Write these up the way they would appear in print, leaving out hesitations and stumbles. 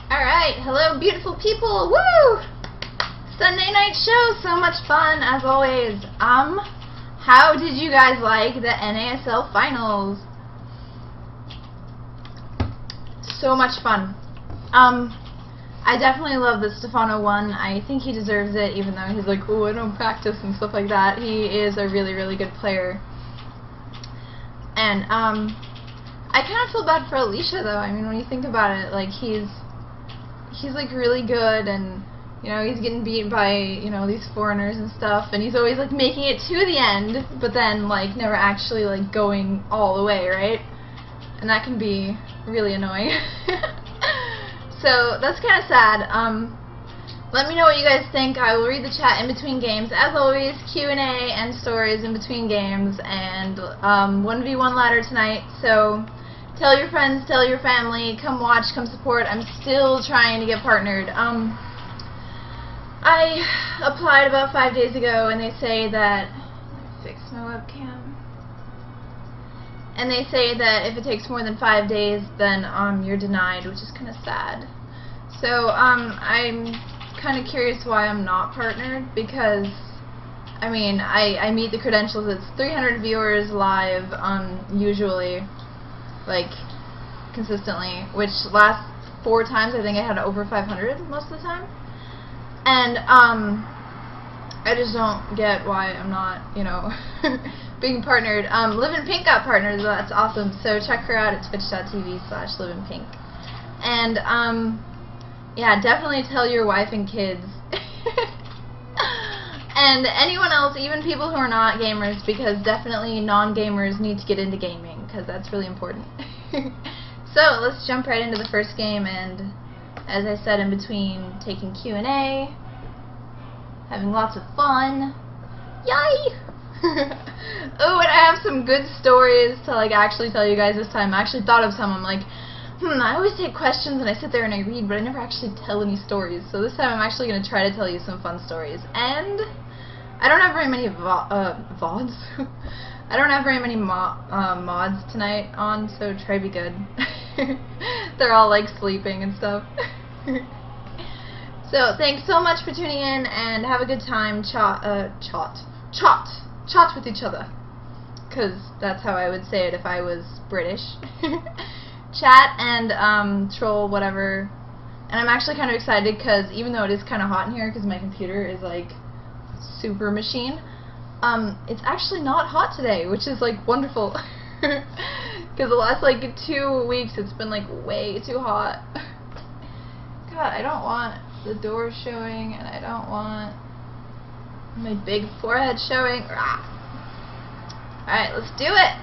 Alright, hello beautiful people, woo! Sunday night show, so much fun as always. How did you guys like the NASL finals? So much fun. I definitely love that Stefano won. I think he deserves it, even though he's like, oh, I don't practice and stuff like that. He is a really, really good player. And, I kind of feel bad for Alicia, though. I mean, when you think about it, like, he's like, really good, and, you know, he's getting beat by, you know, these foreigners and stuff, and he's always, like, making it to the end, but then, like, never actually, like, going all the way, right? And that can be really annoying. So, that's kind of sad. Let me know what you guys think. I will read the chat in between games. As always, Q&A and stories in between games, and 1v1 ladder tonight, so tell your friends, tell your family, come watch, come support. I'm still trying to get partnered. I applied about 5 days ago, and they say that, let me fix my webcam, and they say that if it takes more than 5 days, then you're denied, which is kind of sad. So I'm kind of curious why I'm not partnered, because I mean, I meet the credentials. It's 300 viewers live usually, like, consistently, which last 4 times I think I had over 500 most of the time. And I just don't get why I'm not, you know, being partnered. Live in Pink got partnered, so that's awesome. So check her out at twitch.tv/liveinpink. And yeah, definitely tell your wife and kids. And anyone else, even people who are not gamers, because definitely non-gamers need to get into gaming, because that's really important. So let's jump right into the first game, and as I said, in between taking Q&A, having lots of fun. Yay! Oh, and I have some good stories to, like, actually tell you guys this time. I actually thought of some. I'm like, I always take questions and I sit there and I read, but I never actually tell any stories. So this time I'm actually going to try to tell you some fun stories. And I don't have very many VODs. I don't have very many mods tonight on, so try to be good. They're all, like, sleeping and stuff. So thanks so much for tuning in, and have a good time. Chat with each other, because that's how I would say it if I was British. Chat and troll, whatever. And I'm actually kind of excited, because even though it is kind of hot in here, because my computer is like super machine, it's actually not hot today, which is like wonderful. Because the last like 2 weeks it's been like way too hot. God, I don't want the door showing, and I don't want my big forehead showing. Alright, let's do it!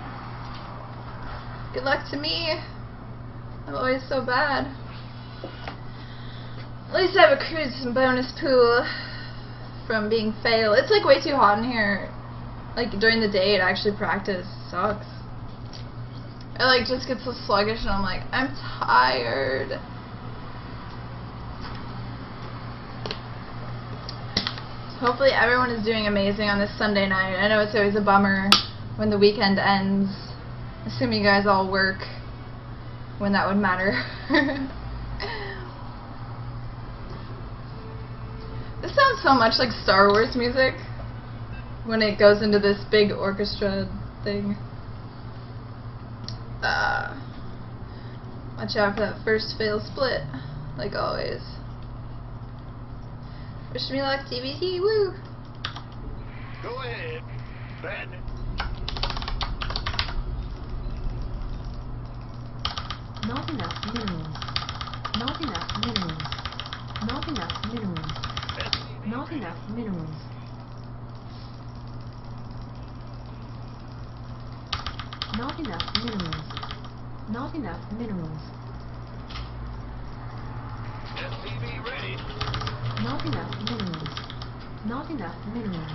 Good luck to me. I'm always so bad. At least I have accrued some bonus pool from being fail. It's like way too hot in here. Like during the day to actually practice sucks. I like just get so sluggish and I'm like, I'm tired. Hopefully everyone is doing amazing on this Sunday night. I know it's always a bummer when the weekend ends, assuming you guys all work when that would matter. This sounds so much like Star Wars music when it goes into this big orchestra thing. Watch out for that first fail split, like always. Wish me luck, TBT, woo! Go ahead, Bandit. Not enough minerals. Not enough minerals. Not enough minerals. Not enough minerals. Not enough minerals. Not enough minerals. SCV ready. Not enough minerals. Not enough minerals.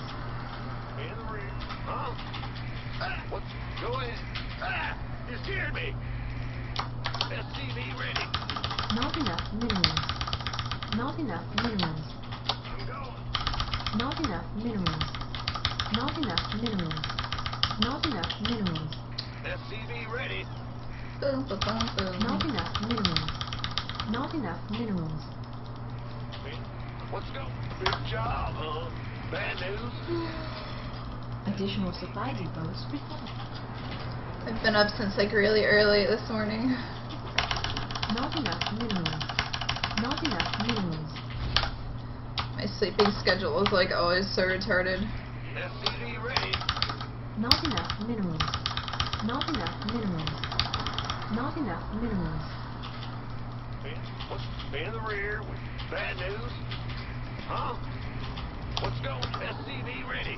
In the rear. Huh? What? Go ahead. You scared me. SCV ready. Not enough minerals. Not enough minerals. I'm going. Not enough minerals. Not enough minerals. Not enough minerals. SCV ready. Boom, boom, boom, boom. Not enough minerals. Not enough minerals. Let's go. Big job, huh? Bad news. Additional supply depots required. I've been up since like really early this morning. Not enough minerals. Not enough minerals. My sleeping schedule is like always so retarded. SCV ready. Not enough minerals. Not enough minerals. Not enough minerals. What's in the rear with bad news? Huh? Let's go. SCV ready.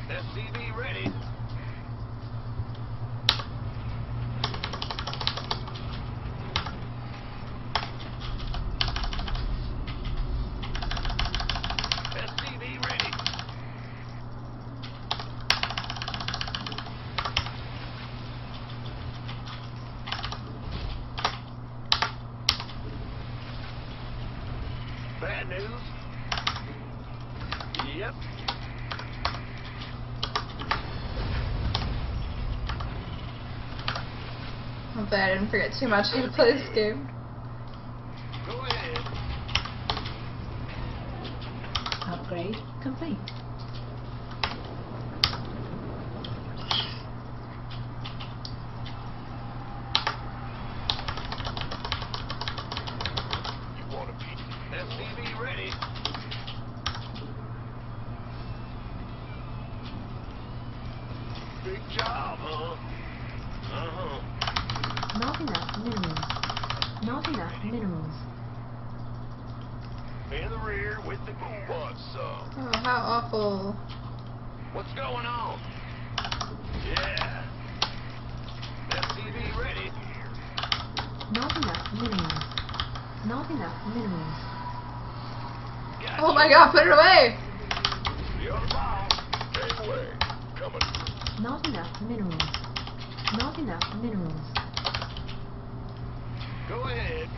SCV ready. SCV ready. Bad news. Yep. Hopefully I didn't forget too much how to play this game. Go ahead. Upgrade complete. You want a piece? SCV ready. Big job, huh? Uh-huh. Not enough minerals. Not enough minerals. In the rear with the what's up? Oh, how awful. What's going on? Yeah. SCV ready. Not enough minerals. Not enough minerals. Gotcha. Oh my god, put it away! The other bomb. Stay away. Coming. Not enough minerals. Not enough minerals. Go ahead.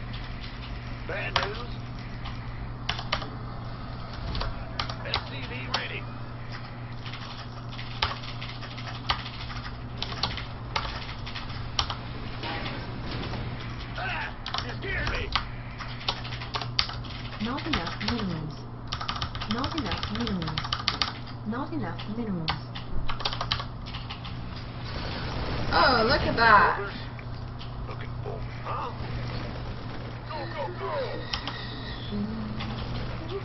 Bad news. SCV ready. Ah! You scared me. Not enough minerals. Not enough minerals. Not enough minerals. Oh, look at that. Orders. Looking forward. Huh? Go, go, go.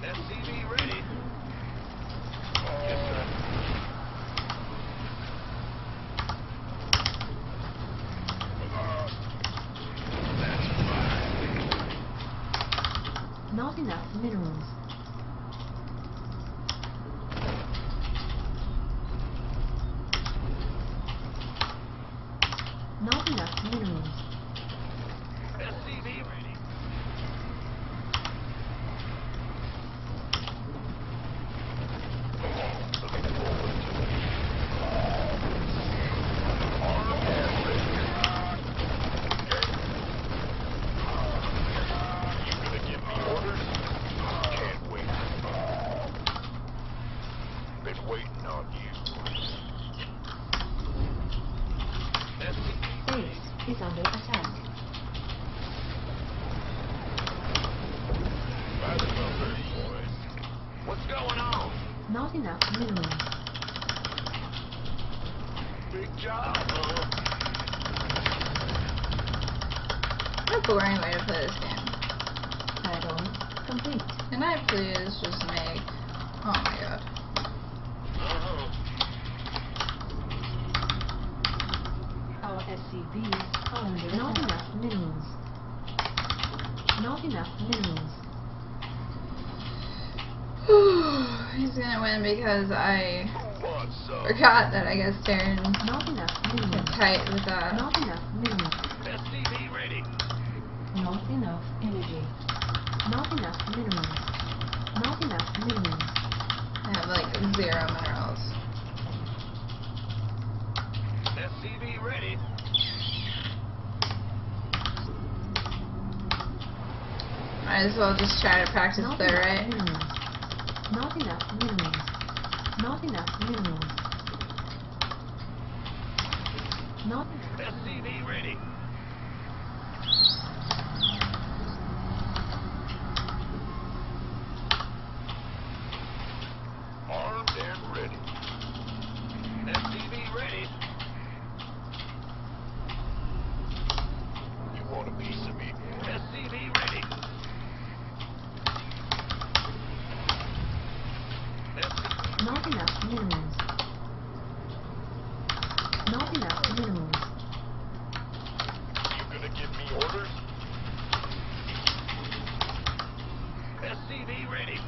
SCV ready. Yes, sir. That's fine. Not enough minerals. Not enough minerals. SCV ready. Looking forward to it. Armed and ready. You gonna give me orders? Can't wait. Been waiting on you. SCV. Base is under attack. By the numbers, boys. What's going on? Not enough minerals. Big job, huh? What a boring way to play this game. Add-on complete. Can I please just make... Oh my god. Uh-huh. Our SCVs are under Not enough minerals. Not enough minerals. He's gonna win because I What's up? forgot that I guess Darren Not enough get minerals. tight with that. Not enough minerals. SCV ready. Not enough energy. Not enough minerals. Not enough minerals. I have like 0 minerals. SCV ready. Might as well just try to practice Not there, enough right? minerals. Not enough minerals. Not enough minerals. Not enough. SCV ready. Armed and ready. SCV ready. You want a piece of me? SCV ready. Not enough minerals. Not enough minerals. You gonna give me orders? SCV ready.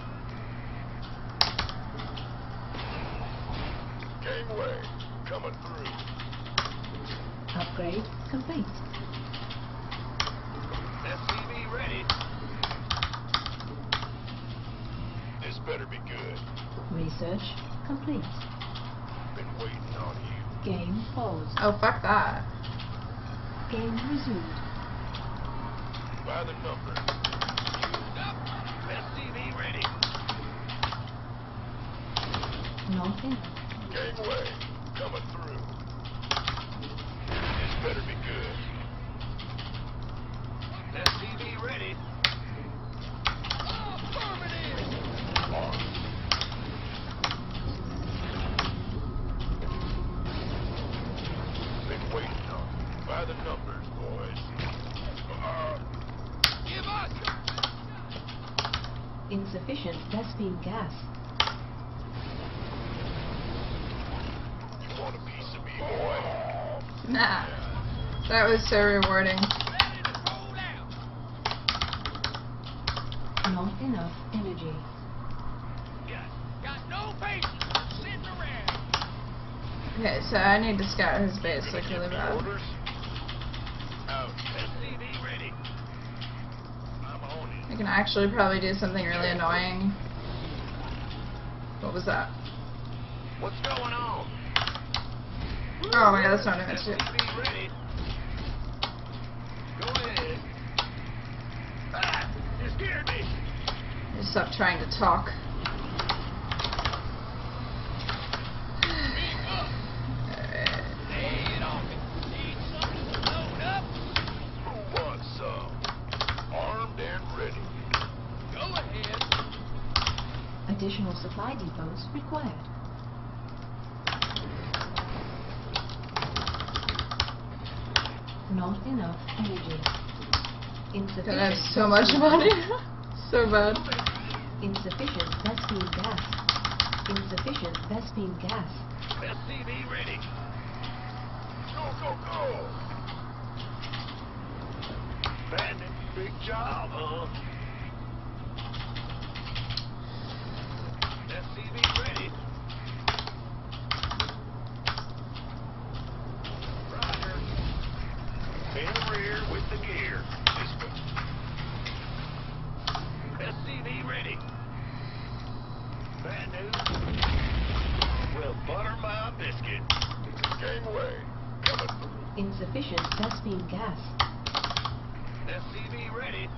Gangway coming through. Upgrade complete. SCV ready. This better be good. Research complete. Been waiting on you. Game paused. Oh, fuck that. Game resumed. By the numbers. Used up. SCV ready. Not enough. Gangway coming through. This better be good. SCV ready. Affirmative. Armed. Been waiting on you. By the numbers, boys. Give us. Insufficient Vespine gas. You want a piece of me, boy? Nah. That was so rewarding. Ready to roll out. Not enough energy. Got no patience sitting around. Okay, so I need to scout his base like really bad. Orders? Out. SCV ready. I'm on it. I can actually probably do something really annoying. What was that? What's going on? Oh my god, that's not even it. SCV ready. Go ahead. Ah, you scared me. Just stop trying to talk. Speak up. Alright. Lay it on me. Need something to load up? Who wants some? Armed and ready. Go ahead. Additional supply depots required. Not enough energy. Insufficient. God, I have so much money. So bad. Insufficient Vespine gas. Insufficient Vespine gas. SCV ready. Go, go, go. Bandit, big job, huh? SCV ready. Roger. In the rear with the gear. SCV ready. Bad news. Well, butter my biscuit. Gangway coming through. Insufficient Vespine gas. SCV ready.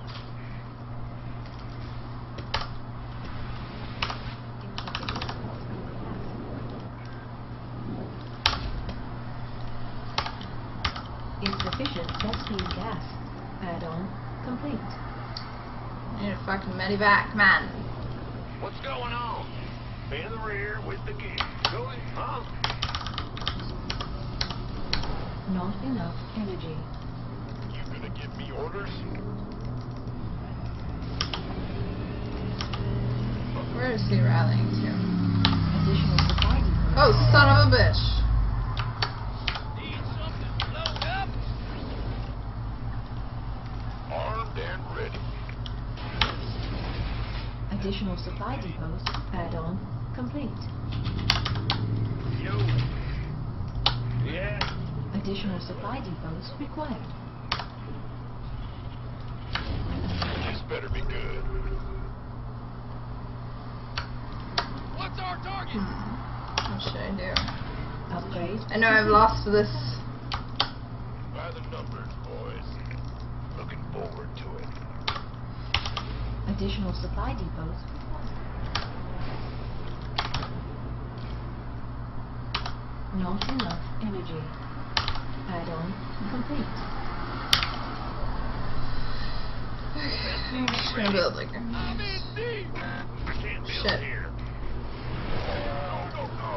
Insufficient Vespine gas. Add-on complete. I need a fucking medivac, man. What's going on? In the rear with the gear. Going, huh? Not enough energy. You gonna give me orders? Where is he rallying to? Additional supply depots. Oh, son of a bitch. Need something to load up? Armed and ready. Additional supply depots. Add-on complete. Yo. Yeah. Additional supply depots required. This better be good. What's our target? What should I do? Upgrade. I know I've lost this. By the numbers, boys. Looking forward to it. Additional supply depots required. Not enough energy. Add-on complete. I'm just gonna build like I'm in deep. I can't build Shit. here. No, no, no.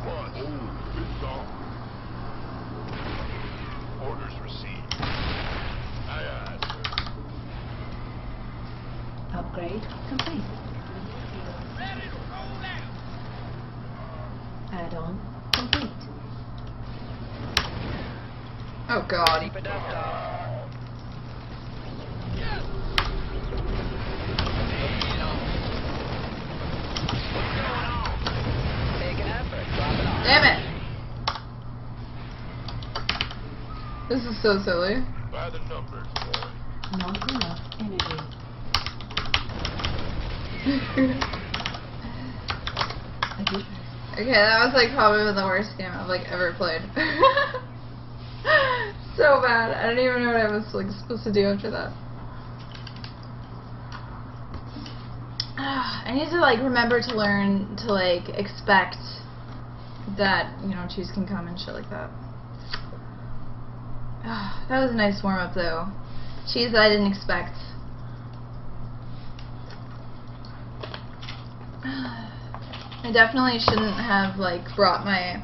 What? Oh, it's on. Orders received. Aye, aye, sir. Upgrade complete. Ready to roll out. Add-on complete. oh god. Keep it up, dog. Damn it! This is so silly. By the numbers, boy. Not enough energy. Okay, that was like probably the worst game I've like ever played. So bad. I don't even know what I was like supposed to do after that. I need to like remember to learn to like expect that, you know, cheese can come and shit like that. That was a nice warm up though. Cheese that I didn't expect. I definitely shouldn't have like brought my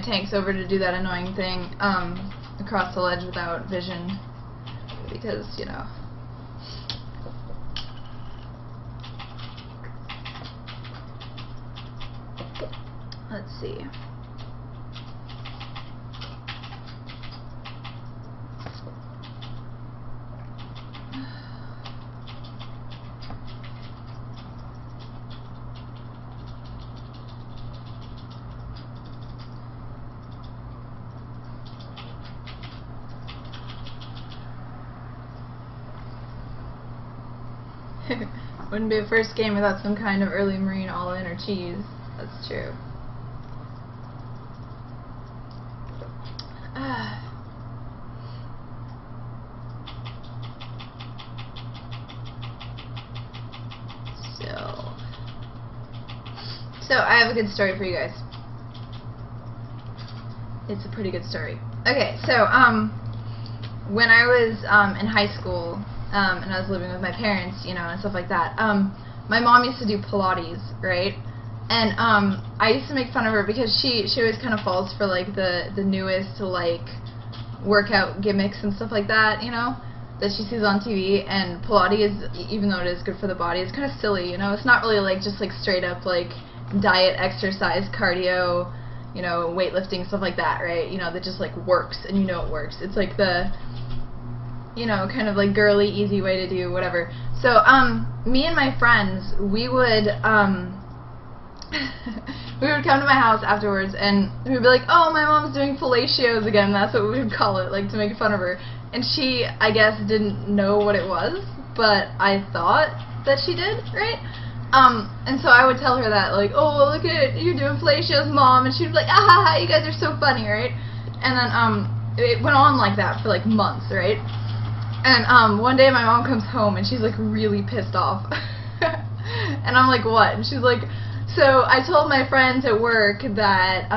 tanks over to do that annoying thing across the ledge without vision, because, you know. Let's see. Wouldn't be a first game without some kind of early marine all-in or cheese. That's true. So I have a good story for you guys. It's a pretty good story. Okay, so when I was in high school and I was living with my parents, you know, and stuff like that, my mom used to do Pilates, right? And I used to make fun of her because she always kind of falls for like the newest like workout gimmicks and stuff like that, you know, that she sees on TV. And Pilates, even though it is good for the body, it's kind of silly, you know. It's not really like just like straight up like diet, exercise, cardio, you know, weightlifting, stuff like that, right? You know, that just like works and you know it works. It's like the, you know, kind of like girly, easy way to do whatever. So me and my friends, we would we would come to my house afterwards and we would be like, oh, my mom's doing fellatios again. That's what we would call it, like to make fun of her. And she, I guess, didn't know what it was, but I thought that she did, right? And so I would tell her that, like, oh, look at it, you're doing fellatios, Mom, and she'd be like, ah, ha, ha, you guys are so funny, right? And then, it went on like that for, like, months, right? And, one day my mom comes home, and she's, like, really pissed off. And I'm like, what? And she's like, so I told my friends at work that,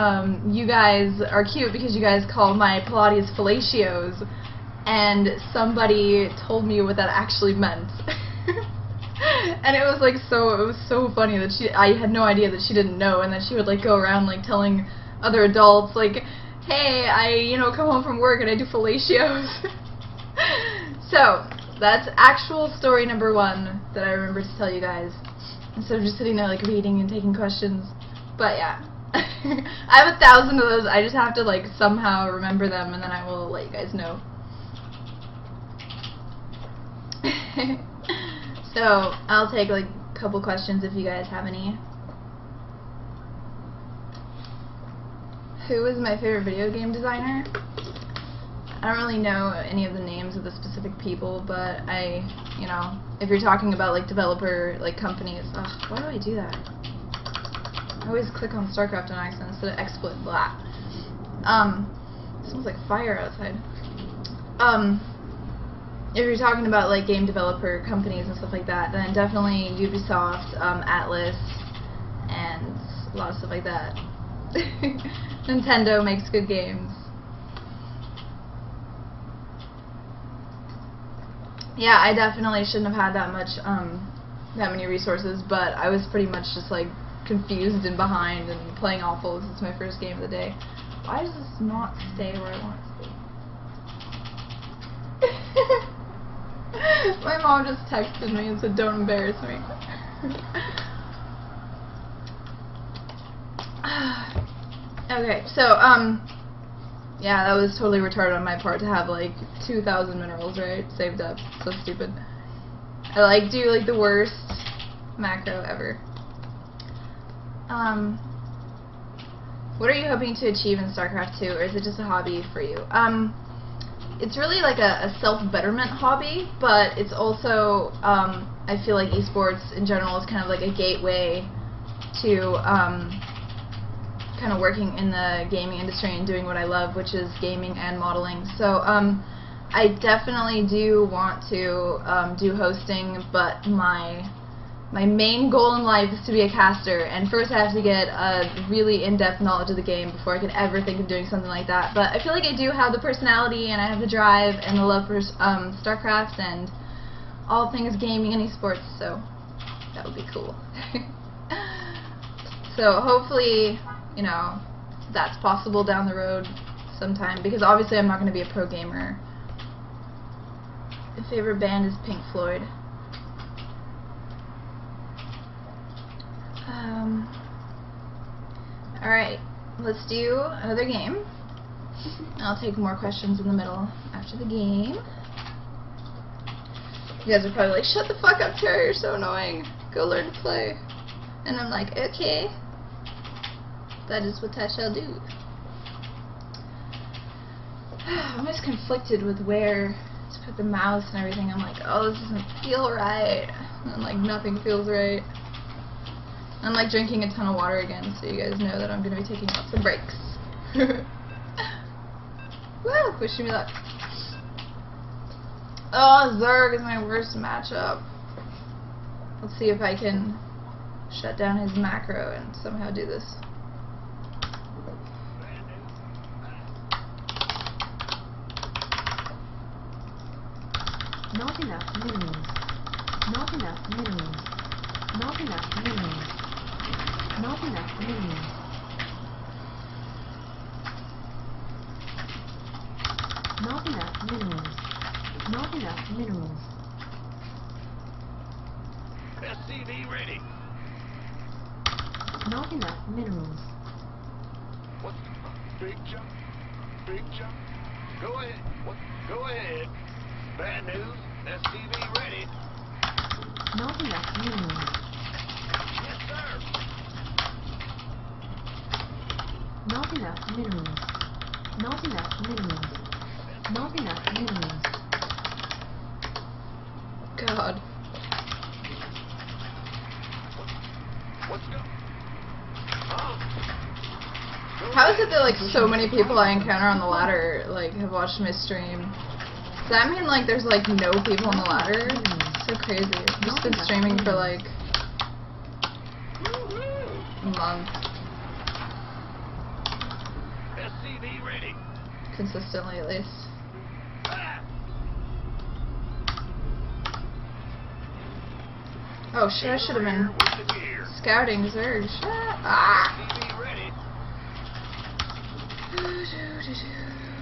you guys are cute because you guys call my Pilates fellatios, and somebody told me what that actually meant. And it was like so funny that I had no idea that she didn't know, and that she would like go around like telling other adults like, hey, I, you know, come home from work and I do fellatios. So that's actual story number 1 that I remember to tell you guys, instead of just sitting there like reading and taking questions. But yeah. I have 1,000 of those. I just have to like somehow remember them, and then I will let you guys know. So, I'll take like a couple questions if you guys have any. Who is my favorite video game designer? I don't really know any of the names of the specific people, but you know, if you're talking about like developer, like companies, ugh, why do I do that? I always click on StarCraft on accident instead of exploit, blah. It smells like fire outside. If you're talking about like game developer companies and stuff like that, then definitely Ubisoft, Atlas, and a lot of stuff like that. Nintendo makes good games. Yeah, I definitely shouldn't have had that many resources, but I was pretty much just like confused and behind and playing awful. This is my first game of the day. Why does this not stay where I want it to be? My mom just texted me and said, "Don't embarrass me." Okay, so yeah, that was totally retarded on my part to have like 2,000 minerals, right, saved up. So stupid. I like do like the worst macro ever. What are you hoping to achieve in StarCraft 2, or is it just a hobby for you? It's really like a self-betterment hobby, but it's also I feel like esports in general is kind of like a gateway to kind of working in the gaming industry and doing what I love, which is gaming and modeling. So I definitely do want to do hosting, but my main goal in life is to be a caster, and first I have to get a really in-depth knowledge of the game before I could ever think of doing something like that. But I feel like I do have the personality, and I have the drive and the love for StarCraft and all things gaming and esports, so that would be cool. So hopefully, you know, that's possible down the road sometime, because obviously I'm not going to be a pro gamer. My favorite band is Pink Floyd. Alright, let's do another game. I'll take more questions in the middle after the game. You guys are probably like, shut the fuck up, Tara, you're so annoying. Go learn to play. And I'm like, okay. That is what I shall do. I'm just conflicted with where to put the mouse and everything. I'm like, oh, this doesn't feel right. And like, nothing feels right. I'm like drinking a ton of water again, so you guys know that I'm going to be taking lots of breaks. Woo! Wishing me luck. Oh, Zerg is my worst matchup. Let's see if I can shut down his macro and somehow do this. Not enough minerals. Not enough minerals. Not enough minerals. Not enough minerals. Not enough minerals. Not enough minerals. SCV ready. Not enough minerals. What? Big jump. Big jump. Go ahead. What? Go ahead. Bad news. SCV ready. Not enough minerals. Yes, sir. Not enough minerals. Not enough minerals. Not enough minerals. God. What's go? Huh? How is it that like so many people I encounter on the ladder like have watched my stream? Does that mean like there's like no people on the ladder? It's so crazy. I've just been streaming for like a month. SCV ready. Consistently at least. Oh shit, I should have been scouting Zerg. Shit. Ah! SCV ready.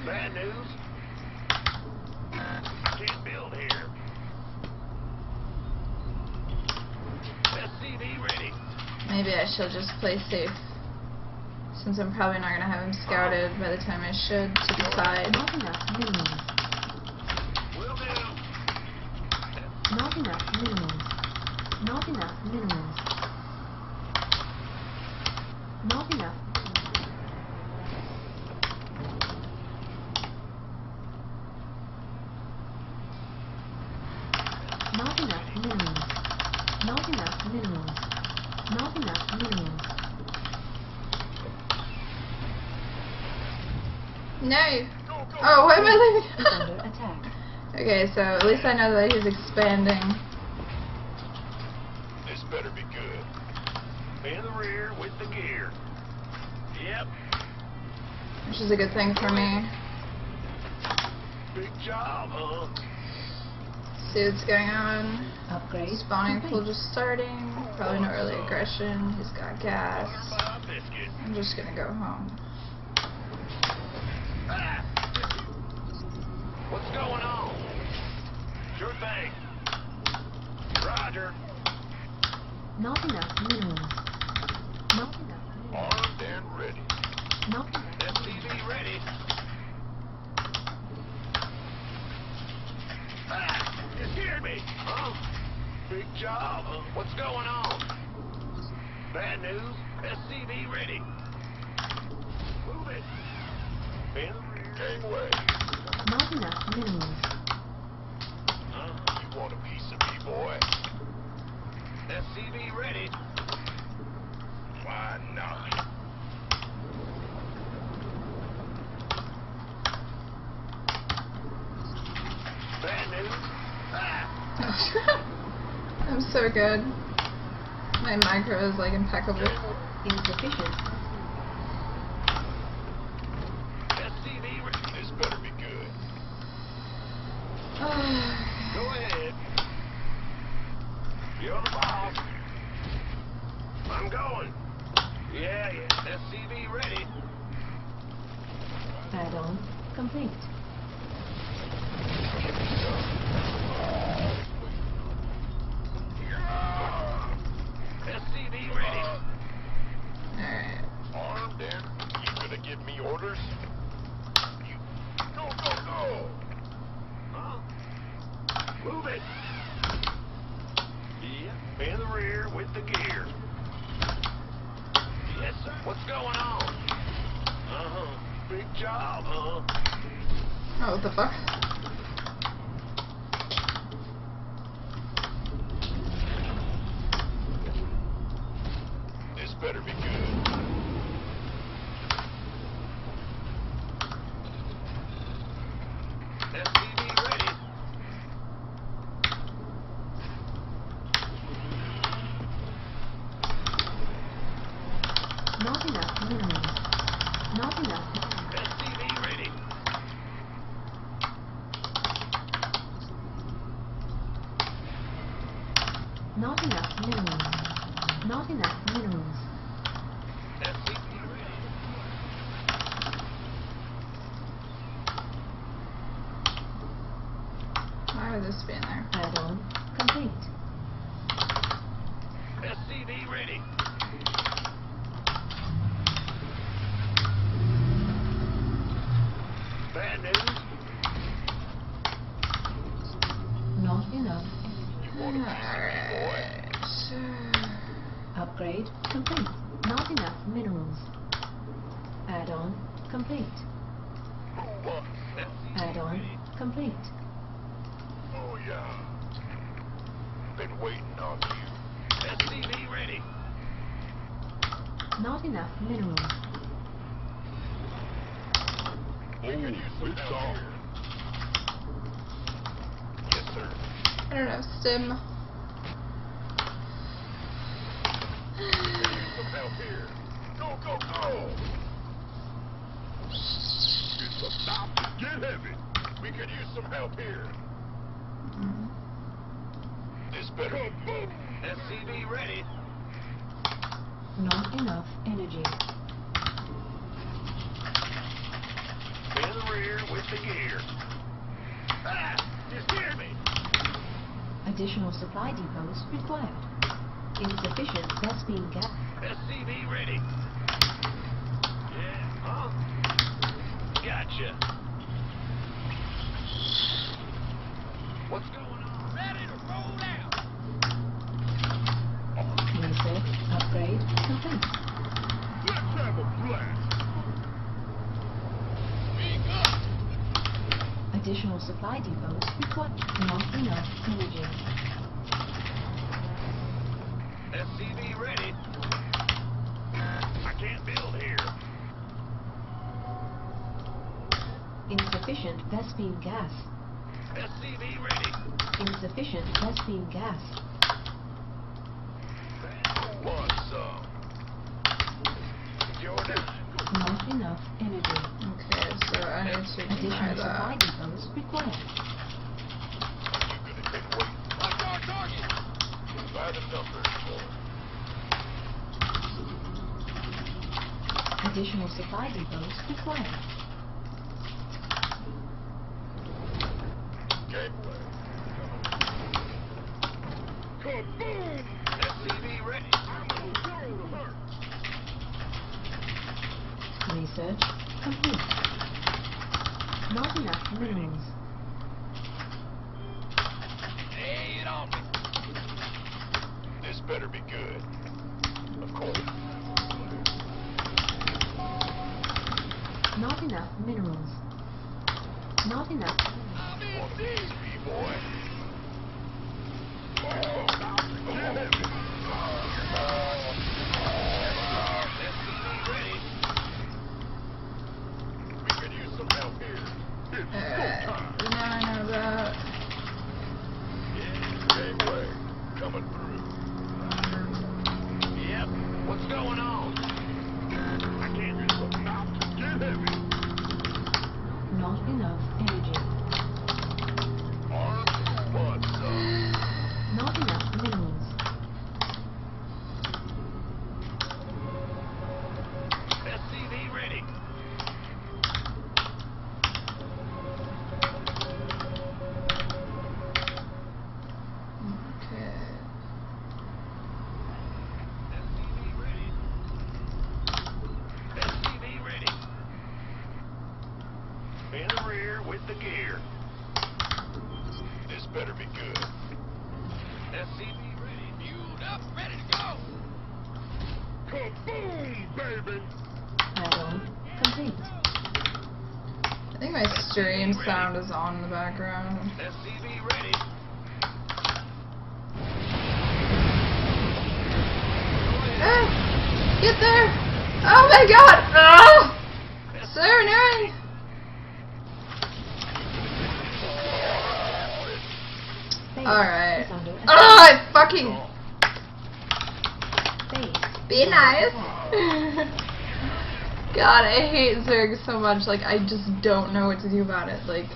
Bad news. Can't build here. SCV ready. Maybe I should just play safe, since I'm probably not going to have him scouted by the time I should to decide. Not enough minerals. Will do. Not enough minerals. Not enough minerals. Not enough. Not enough minerals. Not enough minerals. Not enough minerals. No! Oh, why am I leaving? Is under attack. Okay, so at least I know that he's expanding. This better be good. In the rear with the gear. Yep. Which is a good thing for me. Big job, huh? See what's going on. Upgrade Spawning pool complete. just starting. Probably no early aggression. He's got gas. Butterfly biscuit. I'm just gonna go home. Ah! What's going on? Sure thing. Roger. Not enough minerals. Not enough minerals. Armed and ready. Not enough. SCV ready. Ah! You scared me. Huh? Big job. What's going on? Bad news. SCV ready. Move it. In the rear. Gangway. Not enough minerals. You want a piece of me, boy? SCV ready. Why not? Bad news. Ah! I'm so good. My micro is like impeccable. Insufficient. SCV ready. This better be good. Go ahead. You're the boss. I'm going. Yeah. SCV ready. Add-on complete. SCV ready. Alright. Armed and you gonna give me orders? You go. Huh? Move it. Yeah. In the rear with the gear. Yes, sir. What's going on? Big job, huh? Oh, what the fuck? This better be good. SCV ready. Not enough minerals. Not enough. SCV ready. Not enough minerals. Not enough minerals. SCV ready. Why would this be in there? Add-on complete. SCV ready. Bad news. Not enough. You want a piece of me, boy? Alright. Upgrade complete. Not enough minerals. Add-on complete. Move on. SCV Add-on ready. complete. Oh, yeah. Been waiting on you. SCV ready. Not enough minerals. We could use some help here. Yes, sir. I don't know, stim. We could use some help here. Go. It's about to get heavy. We could use some help here. This better be good. SCV ready. Not enough energy. In the rear with the gear. Ah! You scared me. Additional supply depots required. Insufficient Vespine gas. SCV ready. Yeah, huh? Gotcha. What's going on? Ready to roll out. Reset. Upgrade complete. Let's have a blast. Speak up. Additional supply depots required. Not enough energy. SCV ready. I can't build here. Insufficient Vespine gas. SCV ready. Insufficient Vespine gas. Want some? Additional supply depots required. Gateway. Kaboom! SCV ready. Research complete. Not enough minerals. Lay it on me. This better be good. Of course. Not enough minerals. Not enough. I'm in deep, boy. We could use some help here. You know I know about. Gateway coming through. Yep. What's going on? I can't use some mouth to get heavy. Not enough energy. Armed, but Not enough minerals. SCV ready. Okay. SCV ready. SCV ready. In the rear with the gear. This better be good. SCV ready. Fueled up, ready to go. Kaboom, baby. Add-on complete. I think my stream sound is on in the background. SCV ready. Ah, get there! Oh my god! Ah! So annoying! Base Alright. is under attack. Oh, I fucking... Base Be nice! God, I hate Zerg so much, like, I just don't know what to do about it, like...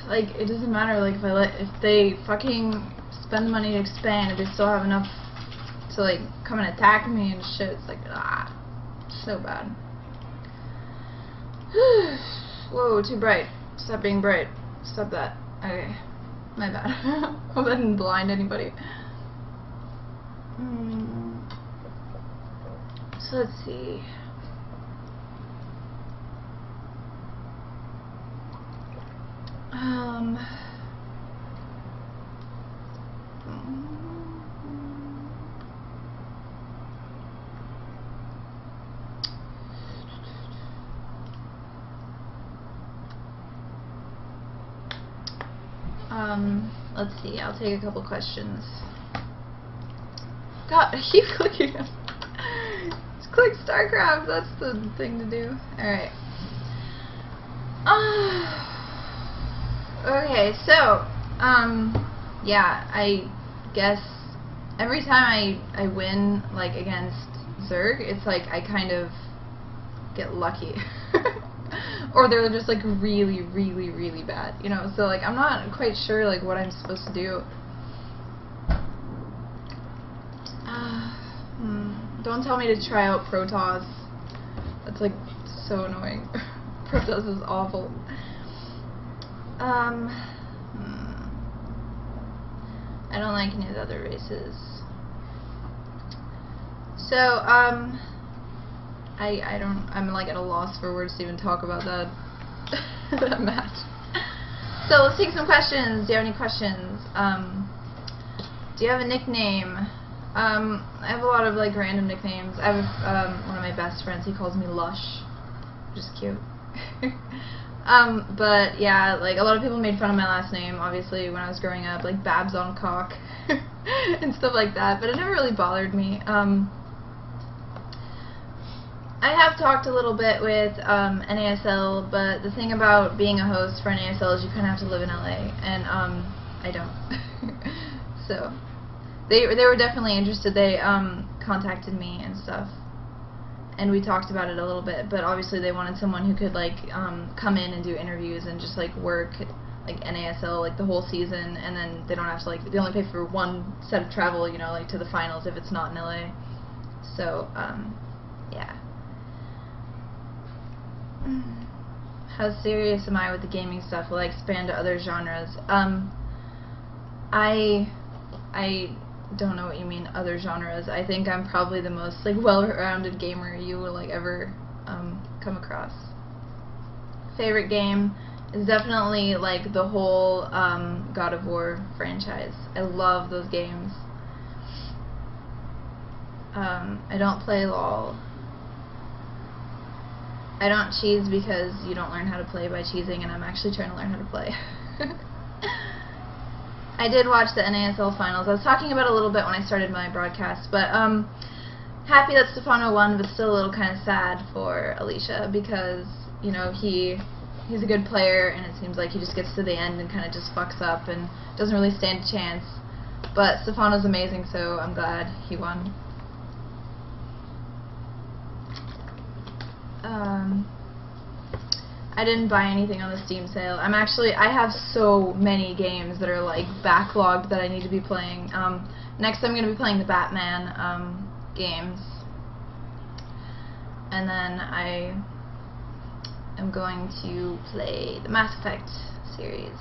Like, it doesn't matter, like, if they fucking spend the money to expand, if they still have enough to, like, come and attack me and shit, it's like, so bad. Whoa, too bright. Stop being bright. Stop that. Okay. My bad. Hope I didn't blind anybody. So let's see. Let's see, I'll take a couple questions. God, I keep clicking them. Just click StarCraft, that's the thing to do. Alright. Okay, so, yeah, I guess every time I win, like, against Zerg, it's like I kind of get lucky. Or they're just, like, really, really, really bad, you know? So, like, I'm not quite sure, like, what I'm supposed to do. Don't tell me to try out Protoss. That's, like, so annoying. Protoss is awful. I don't like any of the other races. So, I'm like at a loss for words to even talk about that, that match. So let's take some questions. Do you have any questions? Do you have a nickname? I have a lot of like random nicknames. I have one of my best friends, he calls me Lush, which is cute. But yeah, like a lot of people made fun of my last name, obviously, when I was growing up, like Babs on Cock and stuff like that, but it never really bothered me. I have talked a little bit with NASL, but the thing about being a host for NASL is you kind of have to live in LA, and I don't. So they were definitely interested. They contacted me and stuff, and we talked about it a little bit. But obviously they wanted someone who could like come in and do interviews and just like work like NASL like the whole season, and then they don't have to like they only pay for one set of travel, you know, like to the finals if it's not in LA. So, yeah. How serious am I with the gaming stuff? Will I expand to other genres? I don't know what you mean, other genres. I think I'm probably the most like well-rounded gamer you will like ever come across. Favorite game is definitely like the whole God of War franchise. I love those games. I don't play LOL. I don't cheese because you don't learn how to play by cheesing, and I'm actually trying to learn how to play. I did watch the NASL finals. I was talking about it a little bit when I started my broadcast, but happy that Stefano won, but still a little kind of sad for Alicia because, you know, he's a good player, and it seems like he just gets to the end and kind of just fucks up and doesn't really stand a chance. But Stefano's amazing, so I'm glad he won. I didn't buy anything on the Steam sale. I have so many games that are like backlogged that I need to be playing. Next I'm going to be playing the Batman games. And then I am going to play the Mass Effect series.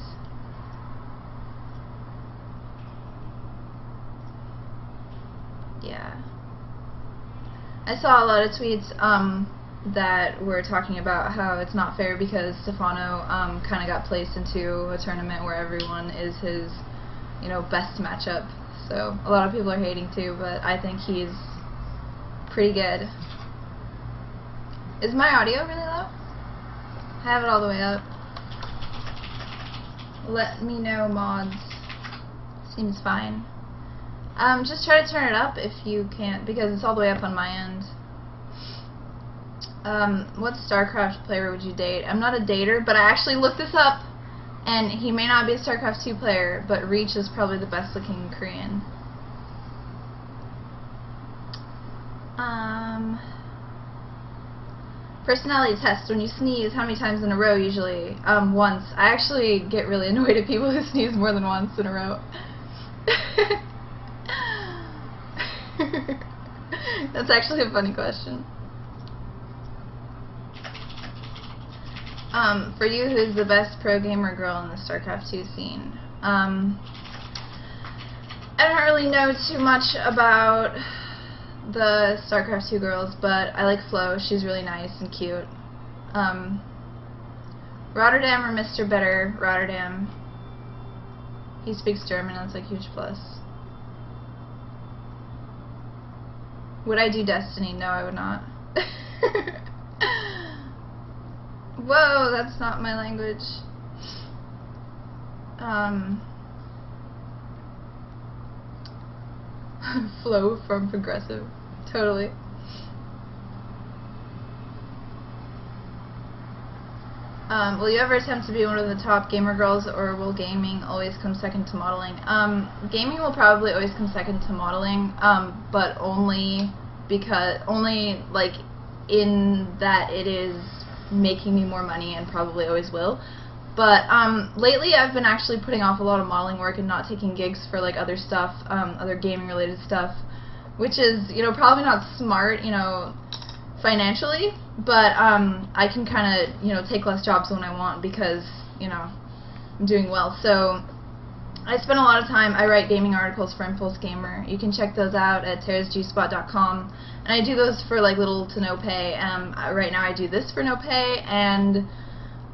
Yeah. I saw a lot of tweets that were talking about how it's not fair because Stefano kind of got placed into a tournament where everyone is his, you know, best matchup. So a lot of people are hating too, but I think he's pretty good. Is my audio really low? I have it all the way up. Let me know, mods. Seems fine. Just try to turn it up if you can't, because it's all the way up on my end. What StarCraft player would you date? I'm not a dater, but I actually looked this up, and he may not be a StarCraft 2 player, but Reach is probably the best looking Korean. Personality test. When you sneeze, how many times in a row usually? Once. I actually get really annoyed at people who sneeze more than once in a row. That's actually a funny question. For you, who's the best pro gamer girl in the StarCraft 2 scene? I don't really know too much about the StarCraft 2 girls, but I like Flo. She's really nice and cute. Rotterdam or Mr. Better? Rotterdam. He speaks German, that's like a huge plus. Would I do Destiny? No, I would not. Whoa, that's not my language. Flow from Progressive. Totally. Will you ever attempt to be one of the top gamer girls, or will gaming always come second to modeling? Gaming will probably always come second to modeling, but only like in that it is making me more money, and probably always will. But lately I've been actually putting off a lot of modeling work and not taking gigs for like other stuff, other gaming related stuff, which is, you know, probably not smart, you know, financially, but I can kind of, you know, take less jobs when I want because, you know, I'm doing well. So I spend a lot of time, I write gaming articles for Impulse Gamer. You can check those out at terrasgspot.com, and I do those for like little to no pay. Right now I do this for no pay, and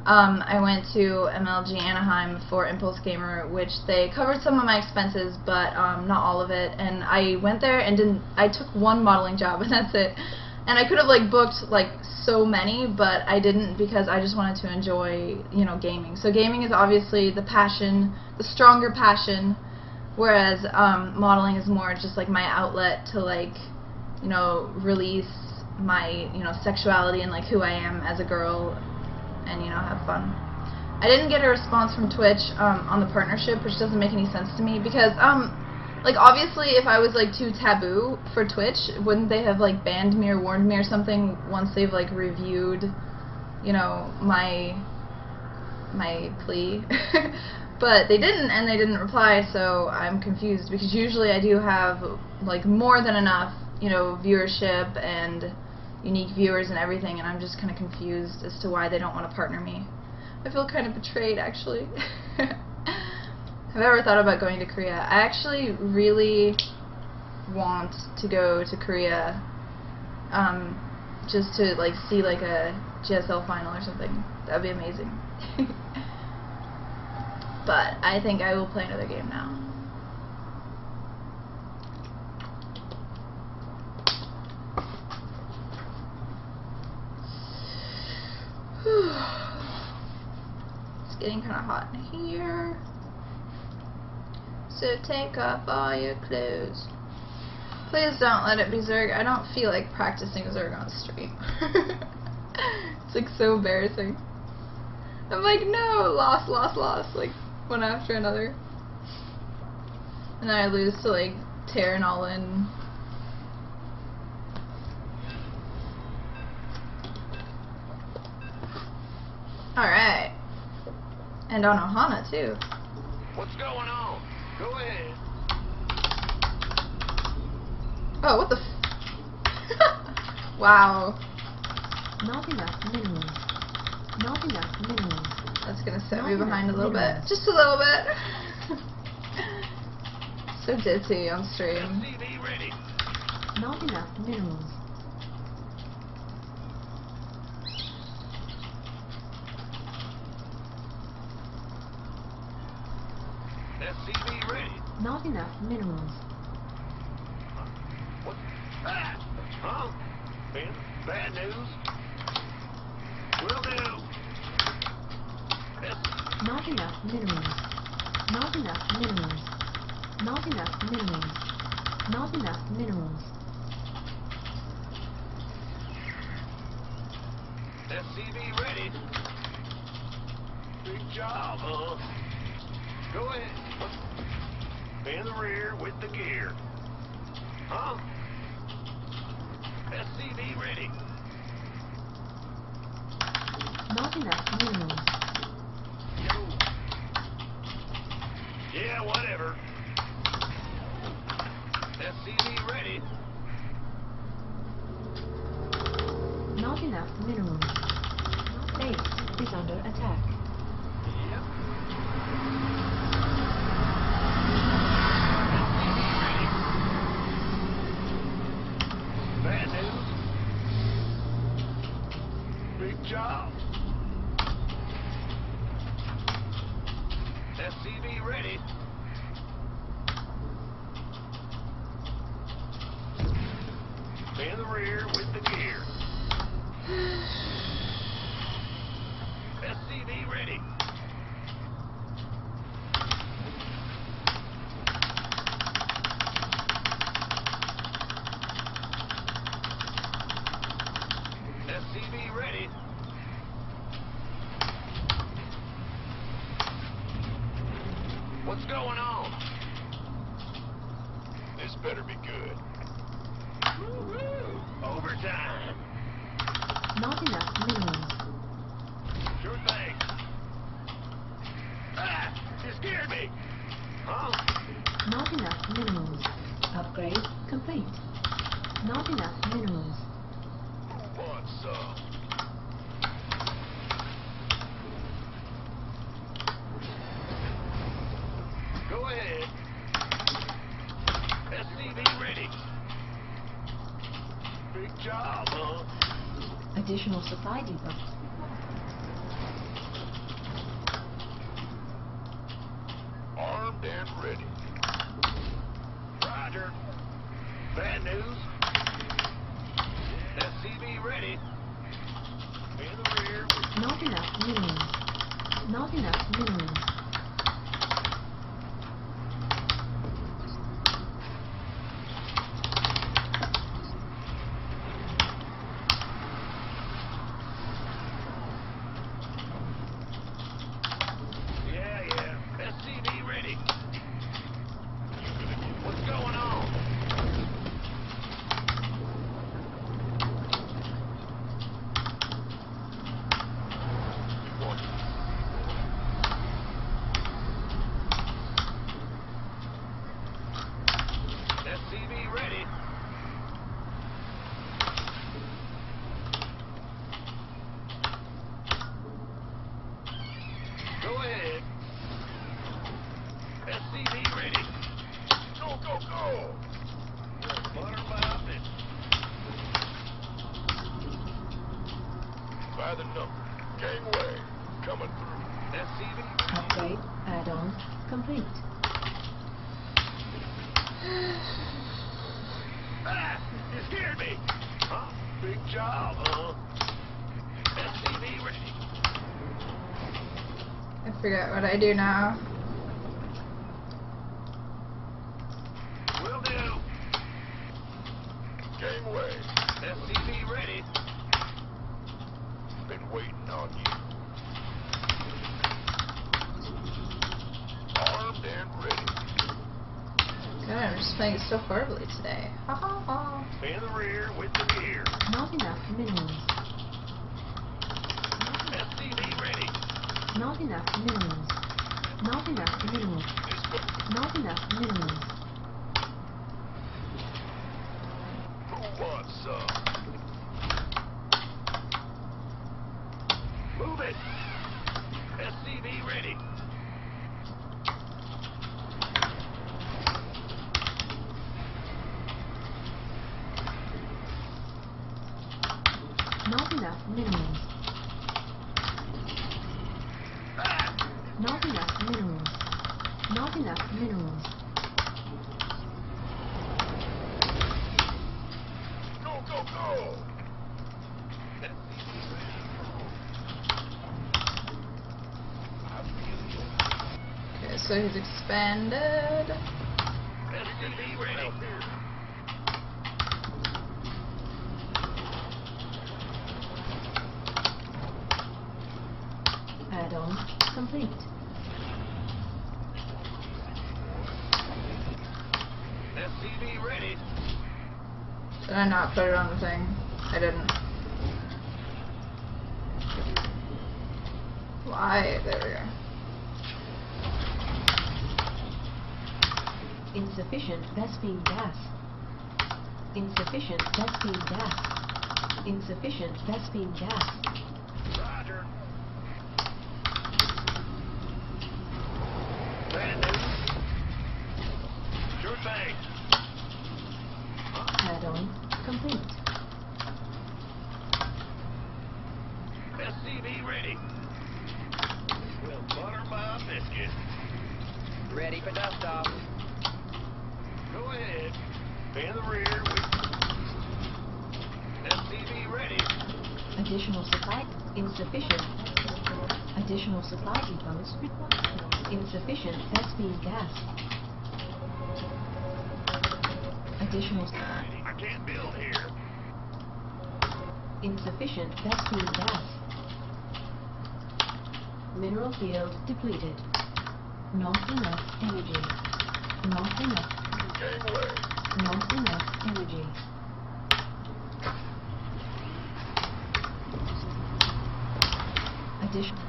I went to MLG Anaheim for Impulse Gamer, which they covered some of my expenses, but not all of it. And I went there and I took one modeling job, and that's it. And I could have like booked like so many, but I didn't because I just wanted to enjoy, you know, gaming. So gaming is obviously the passion, the stronger passion, whereas modeling is more just like my outlet to like, you know, release my, you know, sexuality and like who I am as a girl, and, you know, have fun. I didn't get a response from Twitch on the partnership, which doesn't make any sense to me because like, obviously, if I was, like, too taboo for Twitch, wouldn't they have, like, banned me or warned me or something once they've, like, reviewed, you know, my plea? But they didn't, and they didn't reply, so I'm confused, because usually I do have, like, more than enough you know, viewership and unique viewers and everything, and I'm just kind of confused as to why they don't want to partner me. I feel kind of betrayed, actually. Have I ever thought about going to Korea? I actually really want to go to Korea, just to like see like a GSL final or something. That'd be amazing. But I think I will play another game now. It's getting kind of hot in here. So take off all your clothes. Please don't let it be Zerg. I don't feel like practicing Zerg on stream. It's like so embarrassing. I'm like, no, lost, like one after another. And then I lose to like Terran all in. Alright. And on Ohana too. What's going on? Go ahead. Oh, what the f wow. Not enough minerals. Not enough minerals. That's gonna set Not me behind a enough little bit. minerals. Just a little bit. So ditzy on stream. SCV ready. Not enough minerals. SCV ready. Not enough minerals. What? Ah! Huh? Ben? Bad news? Will do. Not enough minerals. Not enough minerals. Not enough minerals. Not enough minerals. SCV ready. Big job, huh? Go ahead. In the rear with the gear. Huh? SCV ready. Not enough minerals. Yo. Yeah, whatever. SCV ready. Not enough minerals. Base is under attack. Yep. Bad news. Big job. SCV ready. In the rear with the gear. SCV ready. SCV ready. What's going on? This better be good. Woo-hoo! Overtime. Not enough minerals. Sure thing. Ah! You scared me! Huh? Not enough minerals. Upgrade complete. Not enough minerals. Who wants some? Go ahead. SCV ready. Big job, huh? Additional supply depot. Armed and ready. Roger. Bad news. SCV ready. In the rear. Not enough minerals. Not enough minerals. Yeah. SCV ready. What's going on? complete. Ah! You scared me! Huh? Big job, huh? SCV ready. I forget what I do now. Will do. Gangway. SCV ready. Been waiting on you. Armed and ready. God, I'm just playing so horribly today. Ha ha ha. In the rear with the gear. Not enough minerals. SCV ready. Not enough minerals. Not enough minerals. Not enough minerals. Who wants some? Move it. SCV ready. Not enough minerals. Ah! Not enough minerals. Not enough minerals. Go, go, go! Okay, so he's expanded. SCV ready. Add-on complete. SCV ready. Did I not put it on the thing? I didn't. Why? There we go. Insufficient Vespine gas. Insufficient Vespine gas. Insufficient Vespine gas. Roger. Brand new. Sure thing. Add-on complete. SCV ready. Well, butter my biscuit. Ready for dust off. Go ahead. In the rear with SCV ready. Additional supply insufficient. Additional supply depots required. Insufficient Vespine gas. Additional I can't build here. insufficient Vespine gas. Mineral field depleted. Not enough energy. Not enough. Gangway. Not enough energy. Additional.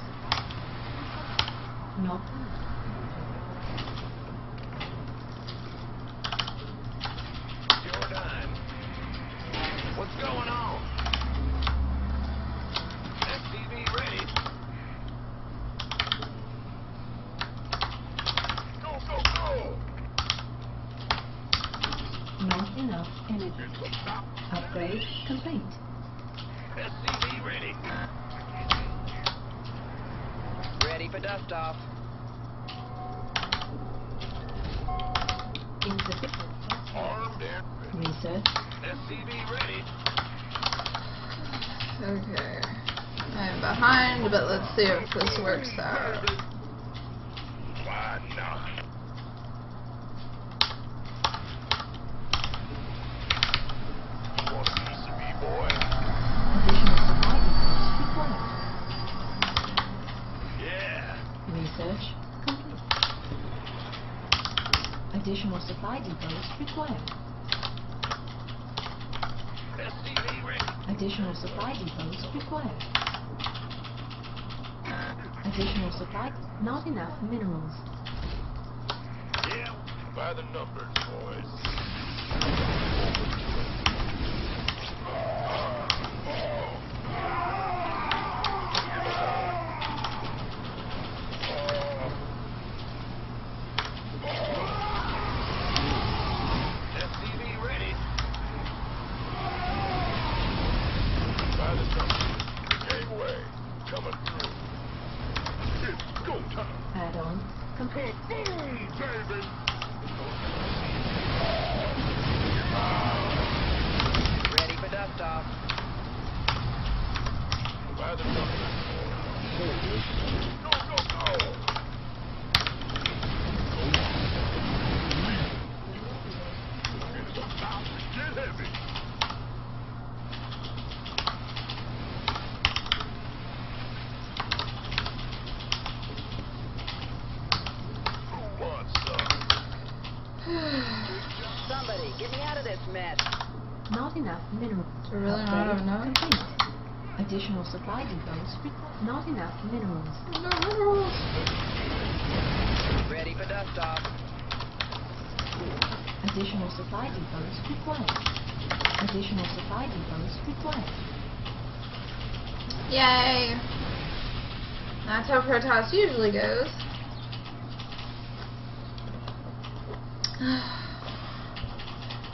Not. Your dime. What's going on? SCV ready. Go, go, go! Not enough energy. Upgrade complete. SCV ready. Ready for dust off. Insufficient. Armed and ready. Research. SCV ready. Okay. I'm behind, but let's see if this works out. Why not? You want a piece of me, boy? Additional supply depots required. Yeah. Research complete. Additional supply depots required. SCV ready. Additional supply depots required. Additional supply. Not enough minerals. Yeah. By the numbers, boys. SCV ready. By the numbers. Gangway. Coming through. It's go time. Add-on complete. Somebody, get me out of this mess. Not enough minerals. We're really not Upgrade enough. complete. Additional supply depots required. Not enough minerals. No minerals. Ready for dust off. Additional supply depots required. Additional supply depots required. Yay. That's how Protoss usually goes.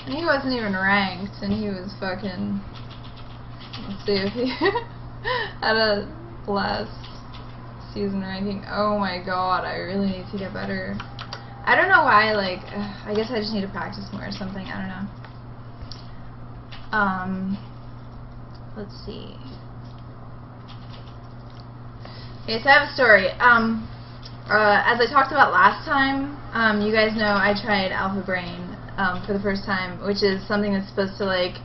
And he wasn't even ranked, and he was fucking... Let's see if he had a last season ranking. Oh my god, I really need to get better. I don't know why, like, I guess I just need to practice more or something, I don't know. Let's see. Okay, so I have a story. As I talked about last time, you guys know I tried Alpha Brain for the first time, which is something that's supposed to, like,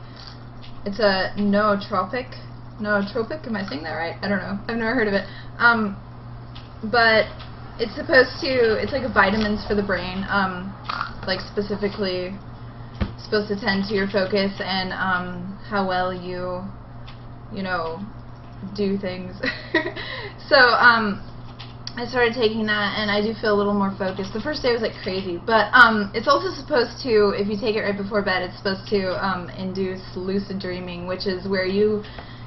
it's a nootropic, am I saying that right? I don't know, I've never heard of it. But it's supposed to, it's like vitamins for the brain, like specifically supposed to tend to your focus and how well you know, do things. So, I started taking that, and I do feel a little more focused. The first day was like crazy, but it's also supposed to, if you take it right before bed, it's supposed to induce lucid dreaming, which is where you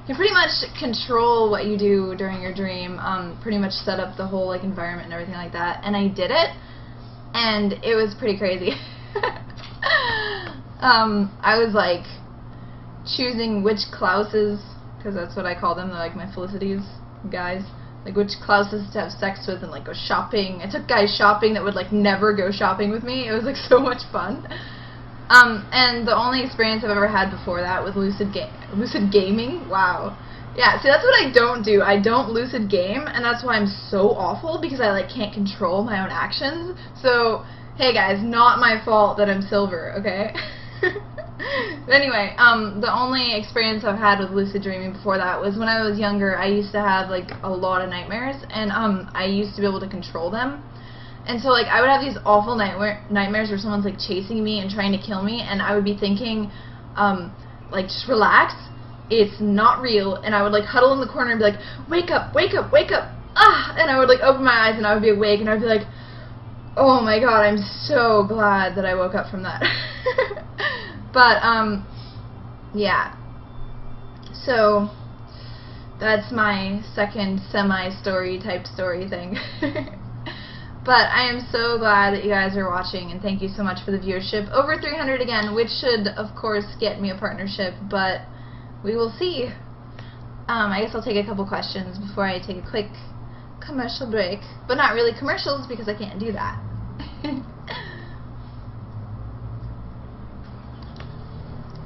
can pretty much control what you do during your dream, pretty much set up the whole like environment and everything like that. And I did it, and it was pretty crazy. I was like choosing which Klauses, because that's what I call them, they're like my Felicities guys. Like which Klauses to have sex with and like go shopping. I took guys shopping that would like never go shopping with me. It was like so much fun. And the only experience I've ever had before that was lucid gaming. Wow. Yeah, see that's what I don't do. I don't lucid game, and that's why I'm so awful, because I like can't control my own actions. So, hey guys, not my fault that I'm silver, okay? But anyway, the only experience I've had with lucid dreaming before that was when I was younger. I used to have like a lot of nightmares, and I used to be able to control them. And so like I would have these awful nightmares where someone's like chasing me and trying to kill me, and I would be thinking, like, just relax, it's not real. And I would like huddle in the corner and be like, wake up, wake up, wake up, ah! And I would like open my eyes and I would be awake, and I would be like, oh my god, I'm so glad that I woke up from that. But, yeah. So, that's my second semi-story type story thing. But I am so glad that you guys are watching, and thank you so much for the viewership. Over 300 again, which should, of course, get me a partnership, but we will see. I guess I'll take a couple questions before I take a quick commercial break. But not really commercials, because I can't do that.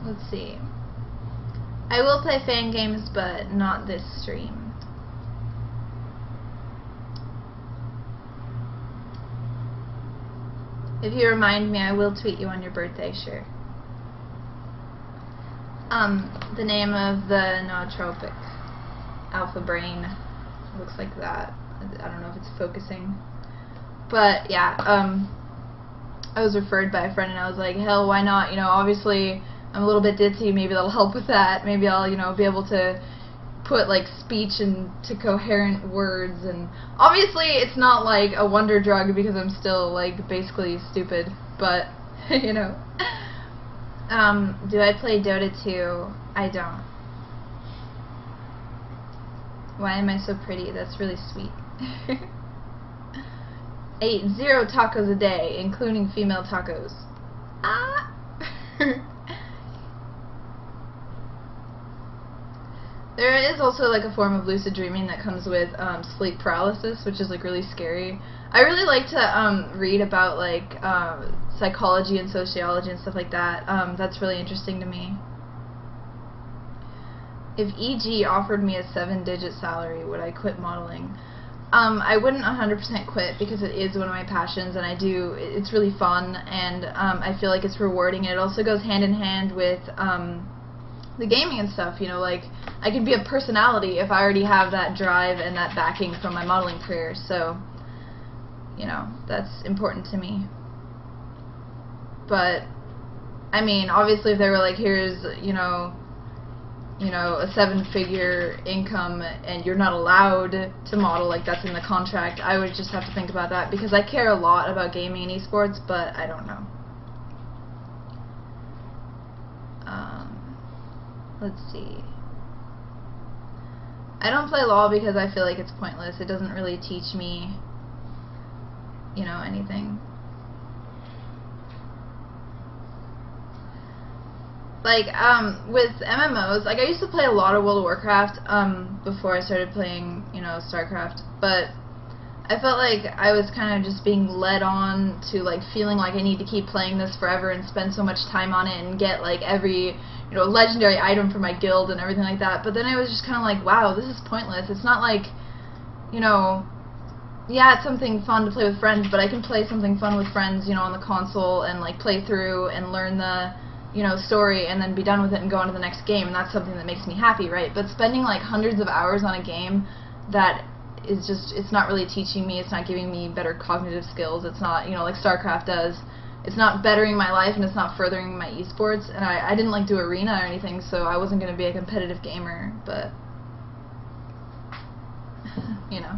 Let's see. I will play fan games, but not this stream. If you remind me, I will tweet you on your birthday, sure. The name of the nootropic, Alpha Brain, looks like that. I don't know if it's focusing. But, yeah, I was referred by a friend, and I was like, hell, why not? You know, obviously I'm a little bit ditzy, maybe that'll help with that. Maybe I'll, you know, be able to put, like, speech into coherent words, and obviously it's not, like, a wonder drug because I'm still, like, basically stupid, but, you know. Do I play Dota 2? I don't. Why am I so pretty? That's really sweet. I eat 0 tacos a day, including female tacos. Ah! There is also like a form of lucid dreaming that comes with sleep paralysis, which is like really scary. I really like to read about like psychology and sociology and stuff like that. That's really interesting to me. If EG offered me a 7-digit salary, would I quit modeling? I wouldn't 100% quit, because it is one of my passions, and it's really fun, and I feel like it's rewarding. It also goes hand in hand with the gaming and stuff, you know, like, I could be a personality if I already have that drive and that backing from my modeling career, so, you know, that's important to me. But, I mean, obviously if they were like, here's, you know, a 7-figure income and you're not allowed to model, like that's in the contract, I would just have to think about that, because I care a lot about gaming and esports, but I don't know. Let's see. I don't play LOL because I feel like it's pointless. It doesn't really teach me, you know, anything. Like, with MMOs, like, I used to play a lot of World of Warcraft, before I started playing, you know, StarCraft, but I felt like I was kind of just being led on to, like, feeling like I need to keep playing this forever and spend so much time on it and get, like, every, you know, legendary item for my guild and everything like that, but then I was just kind of like, wow, this is pointless. It's not like, you know, yeah, it's something fun to play with friends, but I can play something fun with friends, you know, on the console and, like, play through and learn the, you know, story and then be done with it and go on to the next game, and that's something that makes me happy, right? But spending like hundreds of hours on a game that is just, it's not really teaching me, it's not giving me better cognitive skills, it's not, you know, like StarCraft does, it's not bettering my life and it's not furthering my esports, and I didn't like do arena or anything, so I wasn't going to be a competitive gamer, but you know.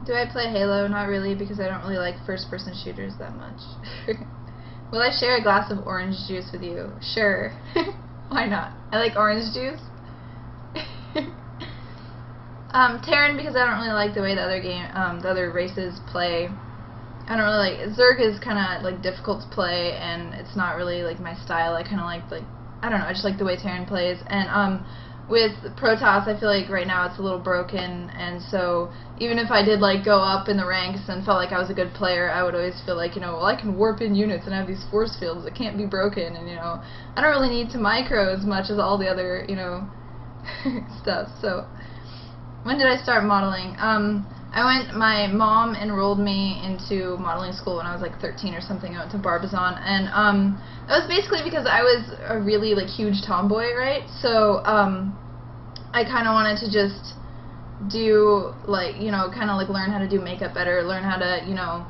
Do I play Halo? Not really, because I don't really like first-person shooters that much. Will I share a glass of orange juice with you? Sure. Why not? I like orange juice. Terran, because I don't really like the way the other races play. I don't really like Zerg is kind of like difficult to play, and it's not really like my style. I kind of like I don't know. I just like the way Terran plays, and with Protoss, I feel like right now it's a little broken, and so even if I did like go up in the ranks and felt like I was a good player, I would always feel like, you know, well, I can warp in units and have these force fields that can't be broken, and, you know, I don't really need to micro as much as all the other, you know, stuff. So when did I start modeling? My mom enrolled me into modeling school when I was like 13 or something. I went to Barbizon, and that was basically because I was a really like huge tomboy, right? So I kind of wanted to just do, like, you know, kind of like learn how to do makeup better, learn how to, you know,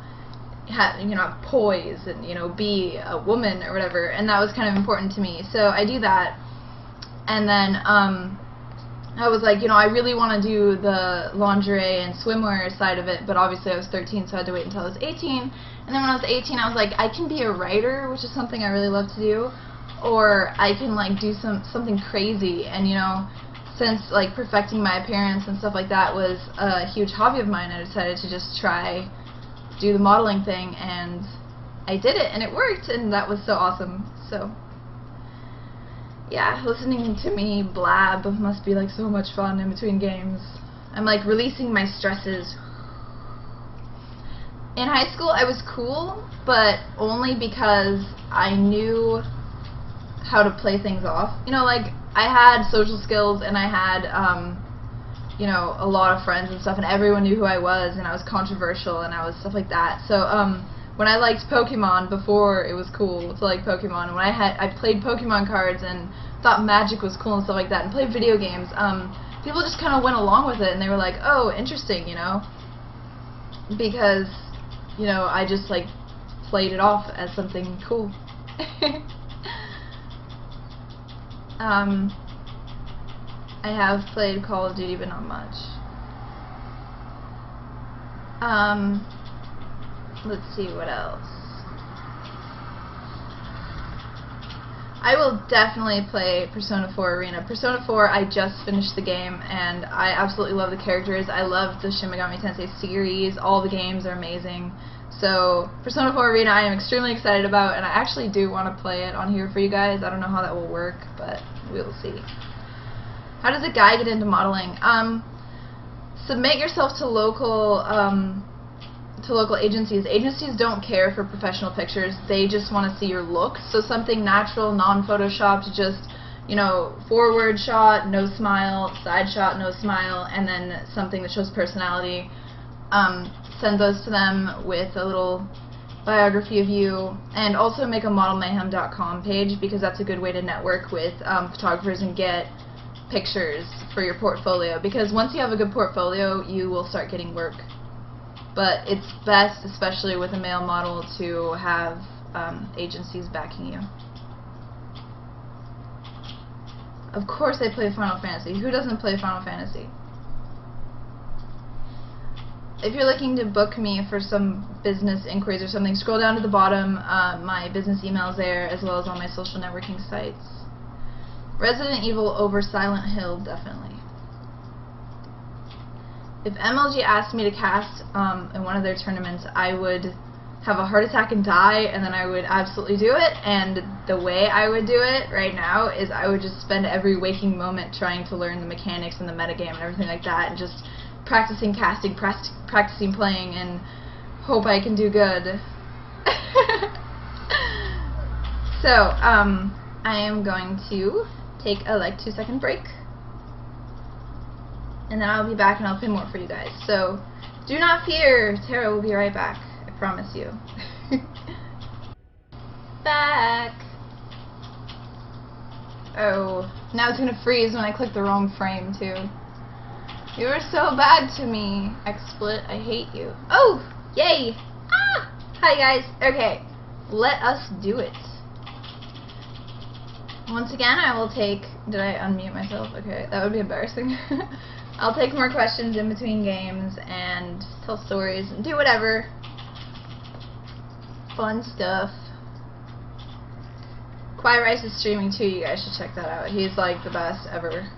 have poise and, you know, be a woman or whatever, and that was kind of important to me. So I do that, and then I was like, you know, I really want to do the lingerie and swimwear side of it, but obviously I was 13, so I had to wait until I was 18. And then when I was 18, I was like, I can be a writer, which is something I really love to do, or I can like do something crazy. And, you know, since like perfecting my appearance and stuff like that was a huge hobby of mine, I decided to just do the modeling thing, and I did it, and it worked, and that was so awesome. So yeah, listening to me blab must be like so much fun in between games. I'm like releasing my stresses. In high school I was cool, but only because I knew how to play things off. You know, like I had social skills, and I had you know, a lot of friends and stuff, and everyone knew who I was, and I was controversial, and I was stuff like that. So when I liked Pokemon before it was cool to like Pokemon, and when I played Pokemon cards and thought magic was cool and stuff like that, and played video games, people just kind of went along with it, and they were like, oh, interesting, you know, because, you know, I just like played it off as something cool. I have played Call of Duty, but not much. Let's see what else. I will definitely play Persona 4 Arena. Persona 4, I just finished the game, and I absolutely love the characters. I love the Shin Megami Tensei series. All the games are amazing. So, Persona 4 Arena I am extremely excited about, and I actually do want to play it on here for you guys. I don't know how that will work, but we'll see. How does a guy get into modeling? Submit yourself to local agencies. Agencies don't care for professional pictures. They just want to see your looks. So something natural, non-photoshopped, just, you know, forward shot, no smile, side shot, no smile, and then something that shows personality. Send those to them with a little biography of you, and also make a modelmayhem.com page, because that's a good way to network with photographers and get, pictures for your portfolio, because once you have a good portfolio, you will start getting work. But it's best, especially with a male model, to have agencies backing you. Of course I play Final Fantasy. Who doesn't play Final Fantasy? If you're looking to book me for some business inquiries or something, scroll down to the bottom. My business email's there, as well as all my social networking sites. Resident Evil over Silent Hill, definitely. If MLG asked me to cast in one of their tournaments, I would have a heart attack and die, and then I would absolutely do it. And the way I would do it right now is I would just spend every waking moment trying to learn the mechanics and the metagame and everything like that, and just practicing casting, practicing playing, and hope I can do good. So, I am going to take a 2-second break, and then I'll be back and I'll play more for you guys. So, do not fear, Tara will be right back. I promise you. Back! Oh, now it's gonna freeze when I click the wrong frame, too. You were so bad to me, XSplit. I hate you. Oh! Yay! Ah! Hi, guys. Okay, let us do it. Once again, I will take... Did I unmute myself? Okay, that would be embarrassing. I'll take more questions in between games and tell stories and do whatever. Fun stuff. Quiet Rice is streaming too, you guys should check that out. He's like the best ever.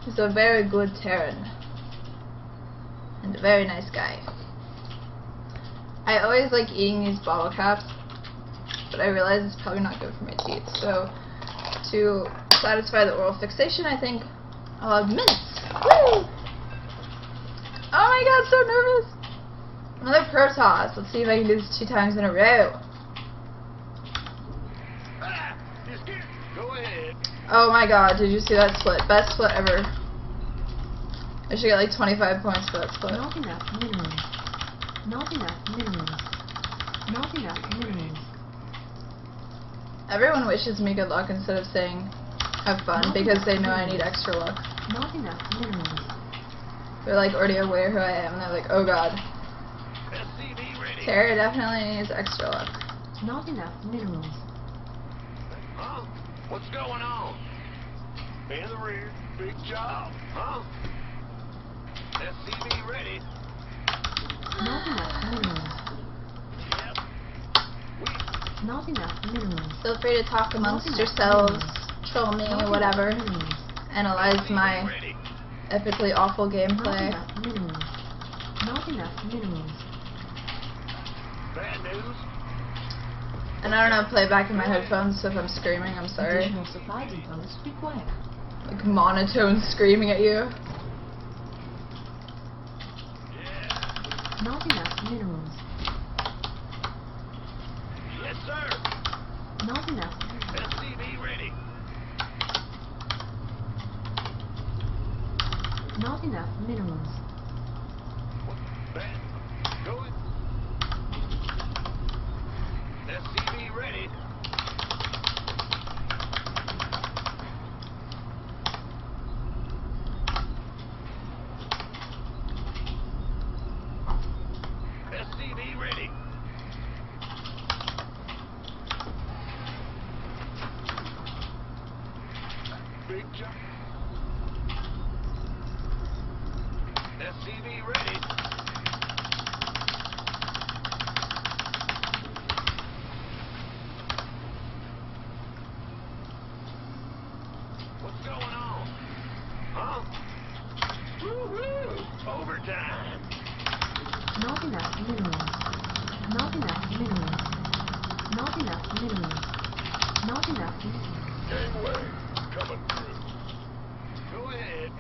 He's a very good Terran. And a very nice guy. I always like eating these bottle caps, but I realize it's probably not good for my teeth. So, to satisfy the oral fixation, I think I'll have mints. Woo! Oh my god, so nervous! Another Protoss. Let's see if I can do this 2 times in a row. Go ahead. Oh my god, did you see that split? Best split ever. I should get 25 points for that split. Not enough minerals. Not enough minerals. Not enough minerals. Everyone wishes me good luck instead of saying have fun, because they know I need extra luck. Not enough minerals. They're already aware who I am, and they're like, oh god. SCV ready. Tara definitely needs extra luck. Not enough minerals. Huh? What's going on? In the rear. Big job. Huh? SCV ready. Not enough minerals. Yep. Not enough minerals. Feel free to talk amongst Not enough yourselves, minerals. troll me, Not or whatever. enough minerals. Analyze my Ready. epically awful Not gameplay. enough minerals. Not enough minerals. Bad news. And I don't have playback in my headphones, so if I'm screaming, I'm sorry. Additional supply depots required. Monotone screaming at you. Yeah. Not enough minerals. Yes, sir. Not enough minerals. SCV ready. Not enough minerals. Bad. Go it. SCV ready. SCV ready. Big jump. SCV ready. What's going on? Huh? Woo-hoo! Overtime. Not enough minerals. Not enough minerals. Not enough minerals. Not enough minerals. Gangway coming through. Go ahead.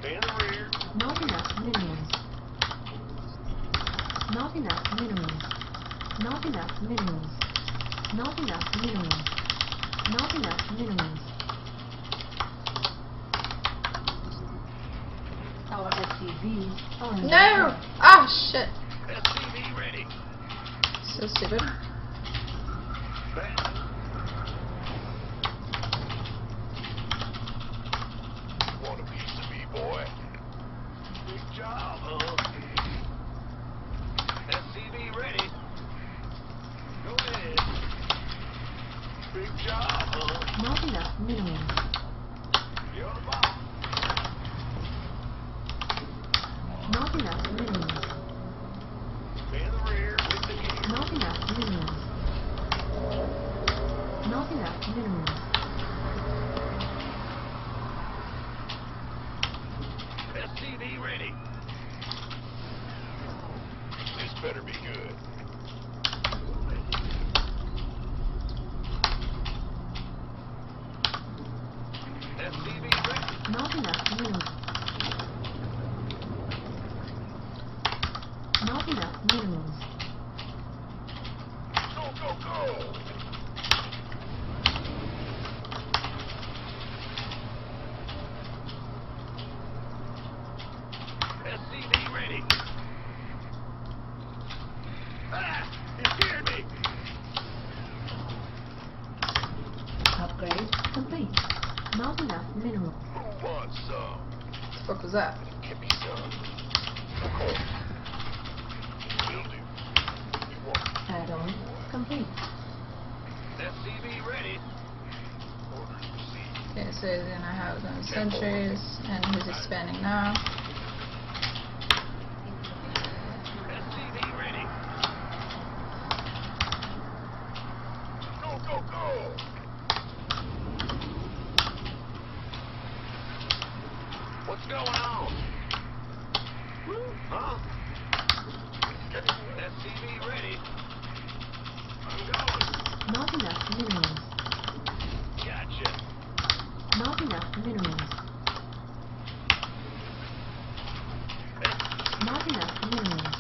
In the rear. Not enough minerals. Not enough minerals. Not enough minerals. Not enough minerals. Not enough minerals. Our SCVs are in No! Ah, shit. SCV ready. So stupid. Bad. SCV ready. Not enough minerals. Not enough minerals. Go, go, go! SCV ready. Ah! It scared me! Upgrade complete. Not enough minerals. Who wants some? The fuck was that? Give me some. Will do. You want Add-on complete. SCV ready. Orders received. Okay, so he's gonna have his own sentries, and he's expanding now. SCV ready. Go, go, go! What's going on? Huh? SCV ready. I'm going. Not enough minerals. Gotcha. Not enough minerals. Not enough minerals.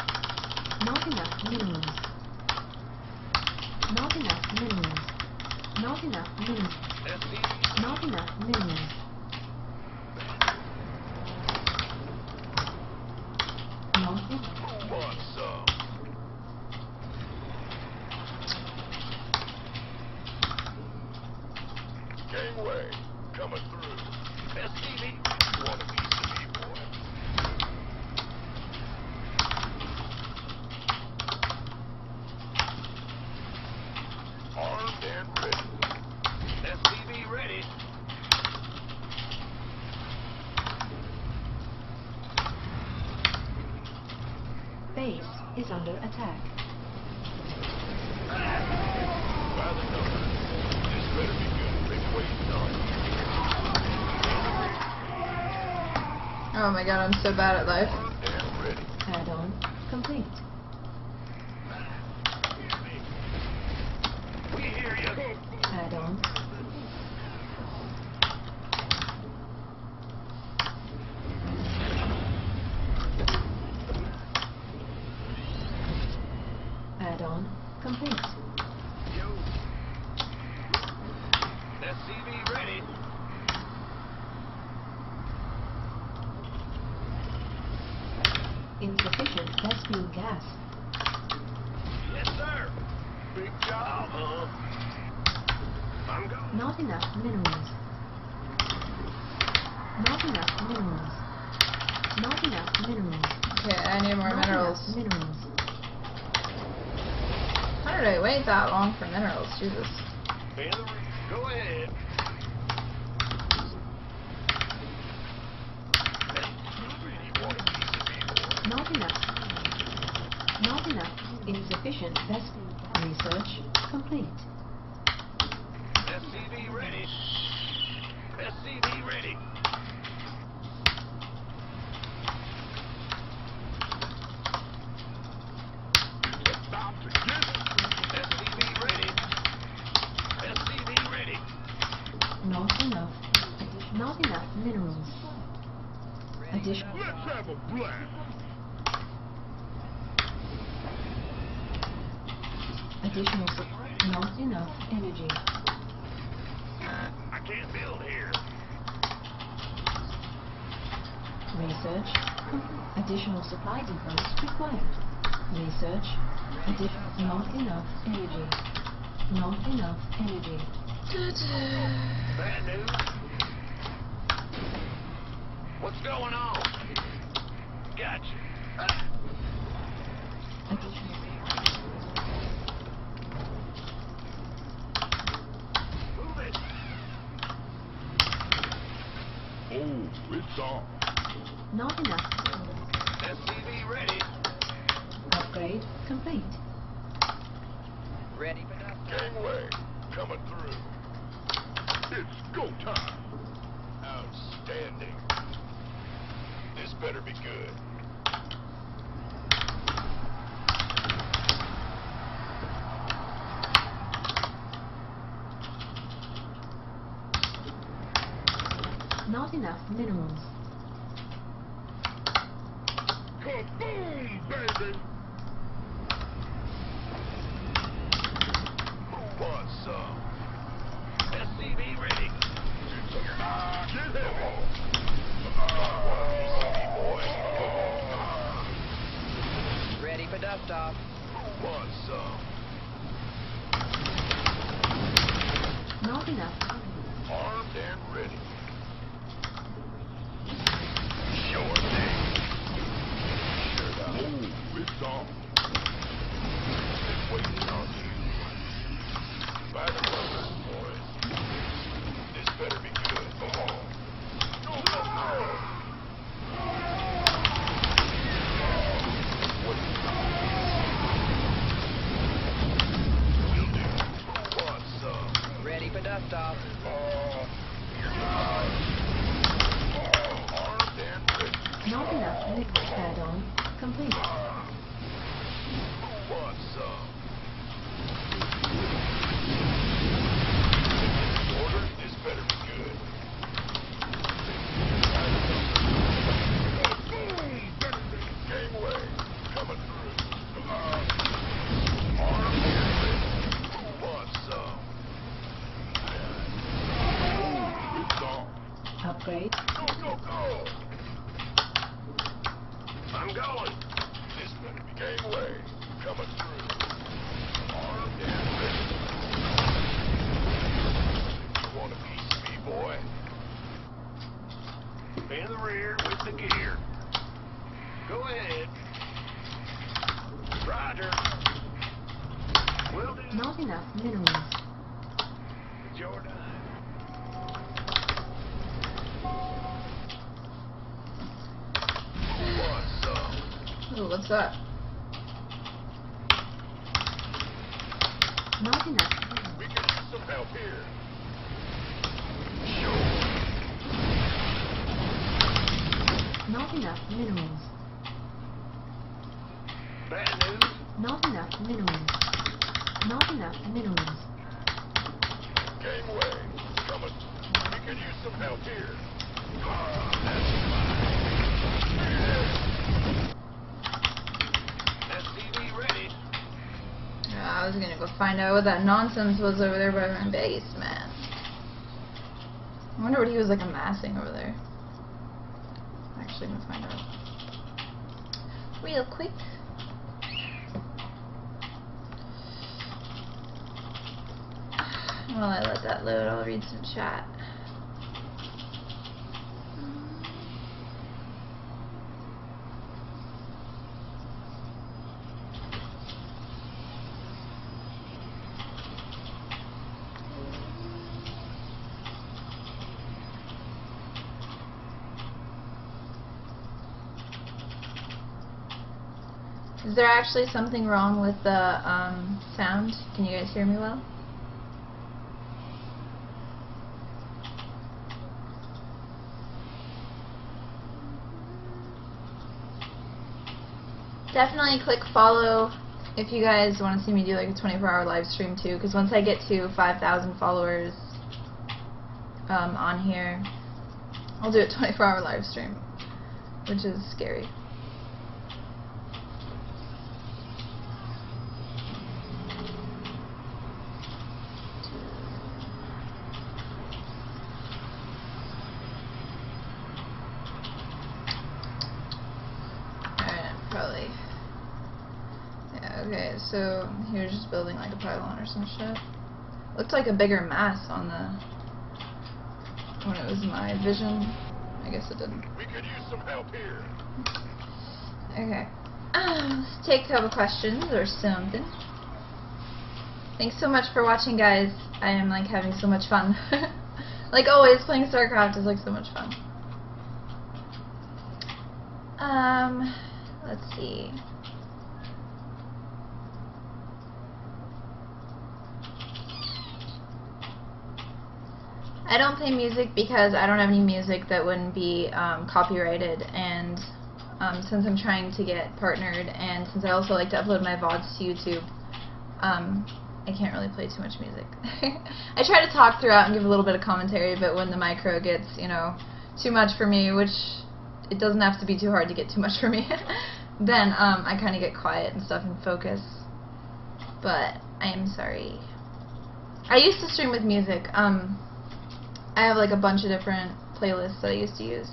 Not enough minerals. Not enough minerals. Not enough minerals. SCV. Not enough minerals. Not enough. Who wants some? Gangway, coming through. SCV, want a piece of me, boy. Armed and ready. SCV ready. Base is under attack. By the numbers. This better be good. Been waiting on it. Oh my god, I'm so bad at life. Armed and ready. Add-on complete. We hear you. Add-on. Add-on complete. Yo. SCV ready. Insufficient Vespine gas. Yes, sir. Big job, huh? I'm going. Not enough minerals. Not enough minerals. Not enough minerals. Okay, I need more Not minerals. enough minerals. How did I wait that long for minerals? Jesus. In the room. Go ahead. SCV, want a piece of me, boy. Not enough. Not enough. Insufficient Vespine. Research complete. SCV ready. SCV ready. About to get it. SCV ready. SCV ready. Not enough. Not enough minerals. Additional. Let's have a blast. Additional supply. Not enough energy. I can't build here. Research complete. Additional supply depots required. Research. Not enough energy. Not enough energy. Bad news. What's going on? Gotcha. Additional. Move it. Oh, it's on. Not enough. SCV ready. Upgrade complete. Ready for that? Gangway, coming through. It's go time. Outstanding. This better be good. Not enough minerals. Kaboom, baby! Who wants some? SCV ready. Get him! Boy. Ready for dust off. Who wants some? Not enough. Armed and ready. Sure thing. Sure enough. Oh, it's on. Been waiting on you. By the numbers, boys. This better be good. Go, go, go. What do you will do? Who wants some? Ready for dust off. Armed and ready. Not enough liquid add-on. Complete. Who wants some? Order, this better be good. Gangway, coming through. Armed and ready. Who wants some? Oh, it's on. Upgrade. Go, go, go! I'm going. This better be gangway, coming through. Armed and ready. You want a piece of me, boy? In the rear with the gear. Go ahead. Roger. Will do. Not enough minerals. It's your time. Who wants some? Ooh, what's that? Not enough. We can use some help here. Not enough minerals. Bad news? Not enough minerals. Not enough minerals. Gangway, coming. We can use some help here. SCV ready. I was gonna go find out what that nonsense was over there by my base, man. I wonder what he was like amassing over there. I'm actually gonna find out real quick. While I let that load, I'll read some chat. Is there actually something wrong with the sound? Can you guys hear me well? Definitely click follow if you guys want to see me do like a 24-hour live stream too, because once I get to 5,000 followers on here, I'll do a 24-hour live stream, which is scary. Probably. Yeah, okay, so he was just building like a pylon or some shit. Looked like a bigger mass on the when it was my vision. I guess it didn't. We could use some help here. Okay. Let's take a couple questions or something. Thanks so much for watching, guys. I am like having so much fun. Like always, playing StarCraft is like so much fun. Let's see. I don't play music because I don't have any music that wouldn't be copyrighted, and since I'm trying to get partnered, and since I also like to upload my VODs to YouTube, I can't really play too much music. I try to talk throughout and give a little bit of commentary, but when the micro gets, you know, too much for me, which it doesn't have to be too hard to get too much for me, then I kind of get quiet and stuff and focus. But I am sorry. I used to stream with music. I have like a bunch of different playlists that I used to use.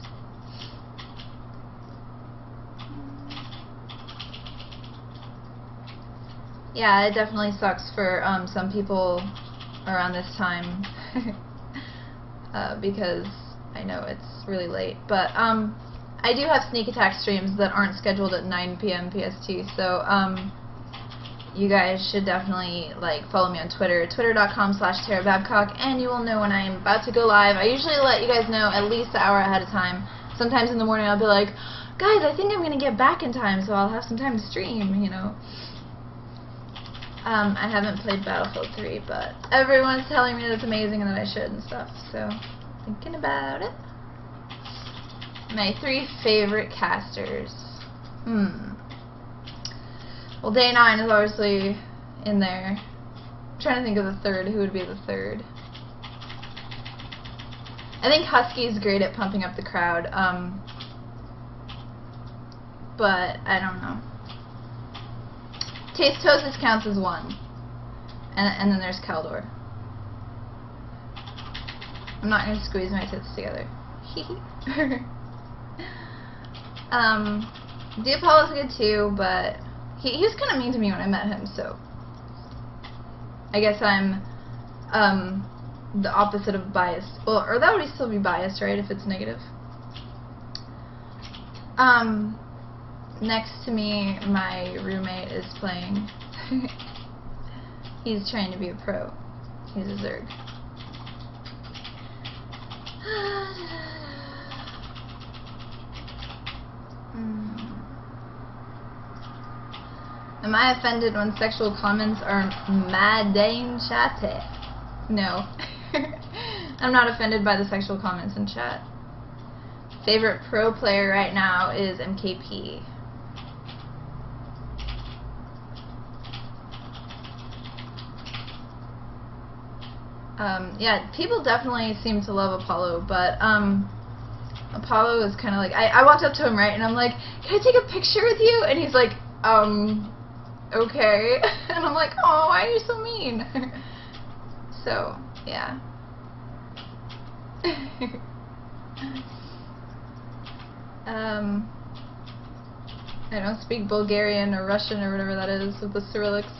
Yeah, it definitely sucks for some people around this time because I know it's really late. But I do have sneak attack streams that aren't scheduled at 9 p.m. PST, so you guys should definitely like follow me on Twitter, twitter.com/TaraBabcock, and you will know when I'm about to go live. I usually let you guys know at least an hour ahead of time. Sometimes in the morning I'll be like, guys, I think I'm going to get back in time, so I'll have some time to stream, you know. I haven't played Battlefield 3, but everyone's telling me that it's amazing and that I should and stuff, so thinking about it. My 3 favorite casters. Well, Day 9 is obviously in there. I'm trying to think of the third. Who would be the third? I think Husky's great at pumping up the crowd, but I don't know. Tastosis counts as 1. And then there's Caldor. I'm not going to squeeze my tits together. Diapolo's good too, but he was kind of mean to me when I met him, so I guess I'm the opposite of biased. Well, or that would still be biased, right, if it's negative. Next to me, my roommate is playing. He's trying to be a pro. He's a Zerg. Am I offended when sexual comments are madane chatte? No. I'm not offended by the sexual comments in chat. Favorite pro player right now is MKP. Yeah, people definitely seem to love Apollo, but Apollo is kind of like, I walked up to him, right, and I'm like, can I take a picture with you? And he's like, okay. And I'm like, oh, why are you so mean? So, yeah. I don't speak Bulgarian or Russian or whatever that is with the Cyrillics.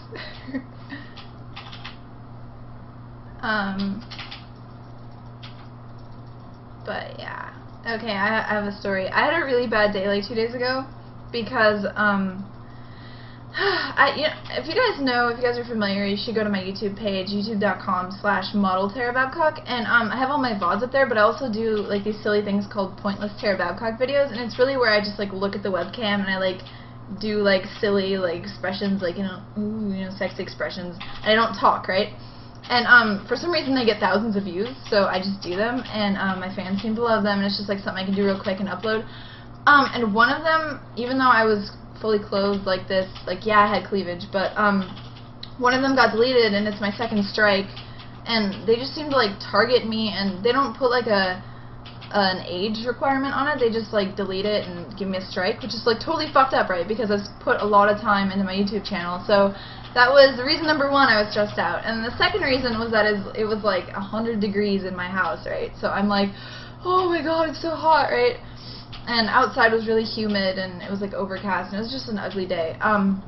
But yeah. Okay, I have a story. I had a really bad day like 2 days ago because if you guys know, if you guys are familiar, you should go to my YouTube page, youtube.com/modelTaraBabcock, and I have all my VODs up there, but I also do like these silly things called pointless Tara Babcock videos, and it's really where I just like look at the webcam and I like do like silly like expressions, like, you know, ooh, you know, sexy expressions, and I don't talk, right? And for some reason they get thousands of views, so I just do them, and my fans seem to love them, and it's just like something I can do real quick and upload. And one of them, even though I was fully clothed like this, like, yeah, I had cleavage, but one of them got deleted, and it's my second strike, and they just seem to like target me, and they don't put like an age requirement on it. They just like delete it and give me a strike, which is like totally fucked up, right? Because I've put a lot of time into my YouTube channel. So that was the reason number 1. I was stressed out, and the second reason was that it was like 100 degrees in my house, right? So I'm like, oh my god, it's so hot, right? And outside was really humid, and it was like overcast, and it was just an ugly day. And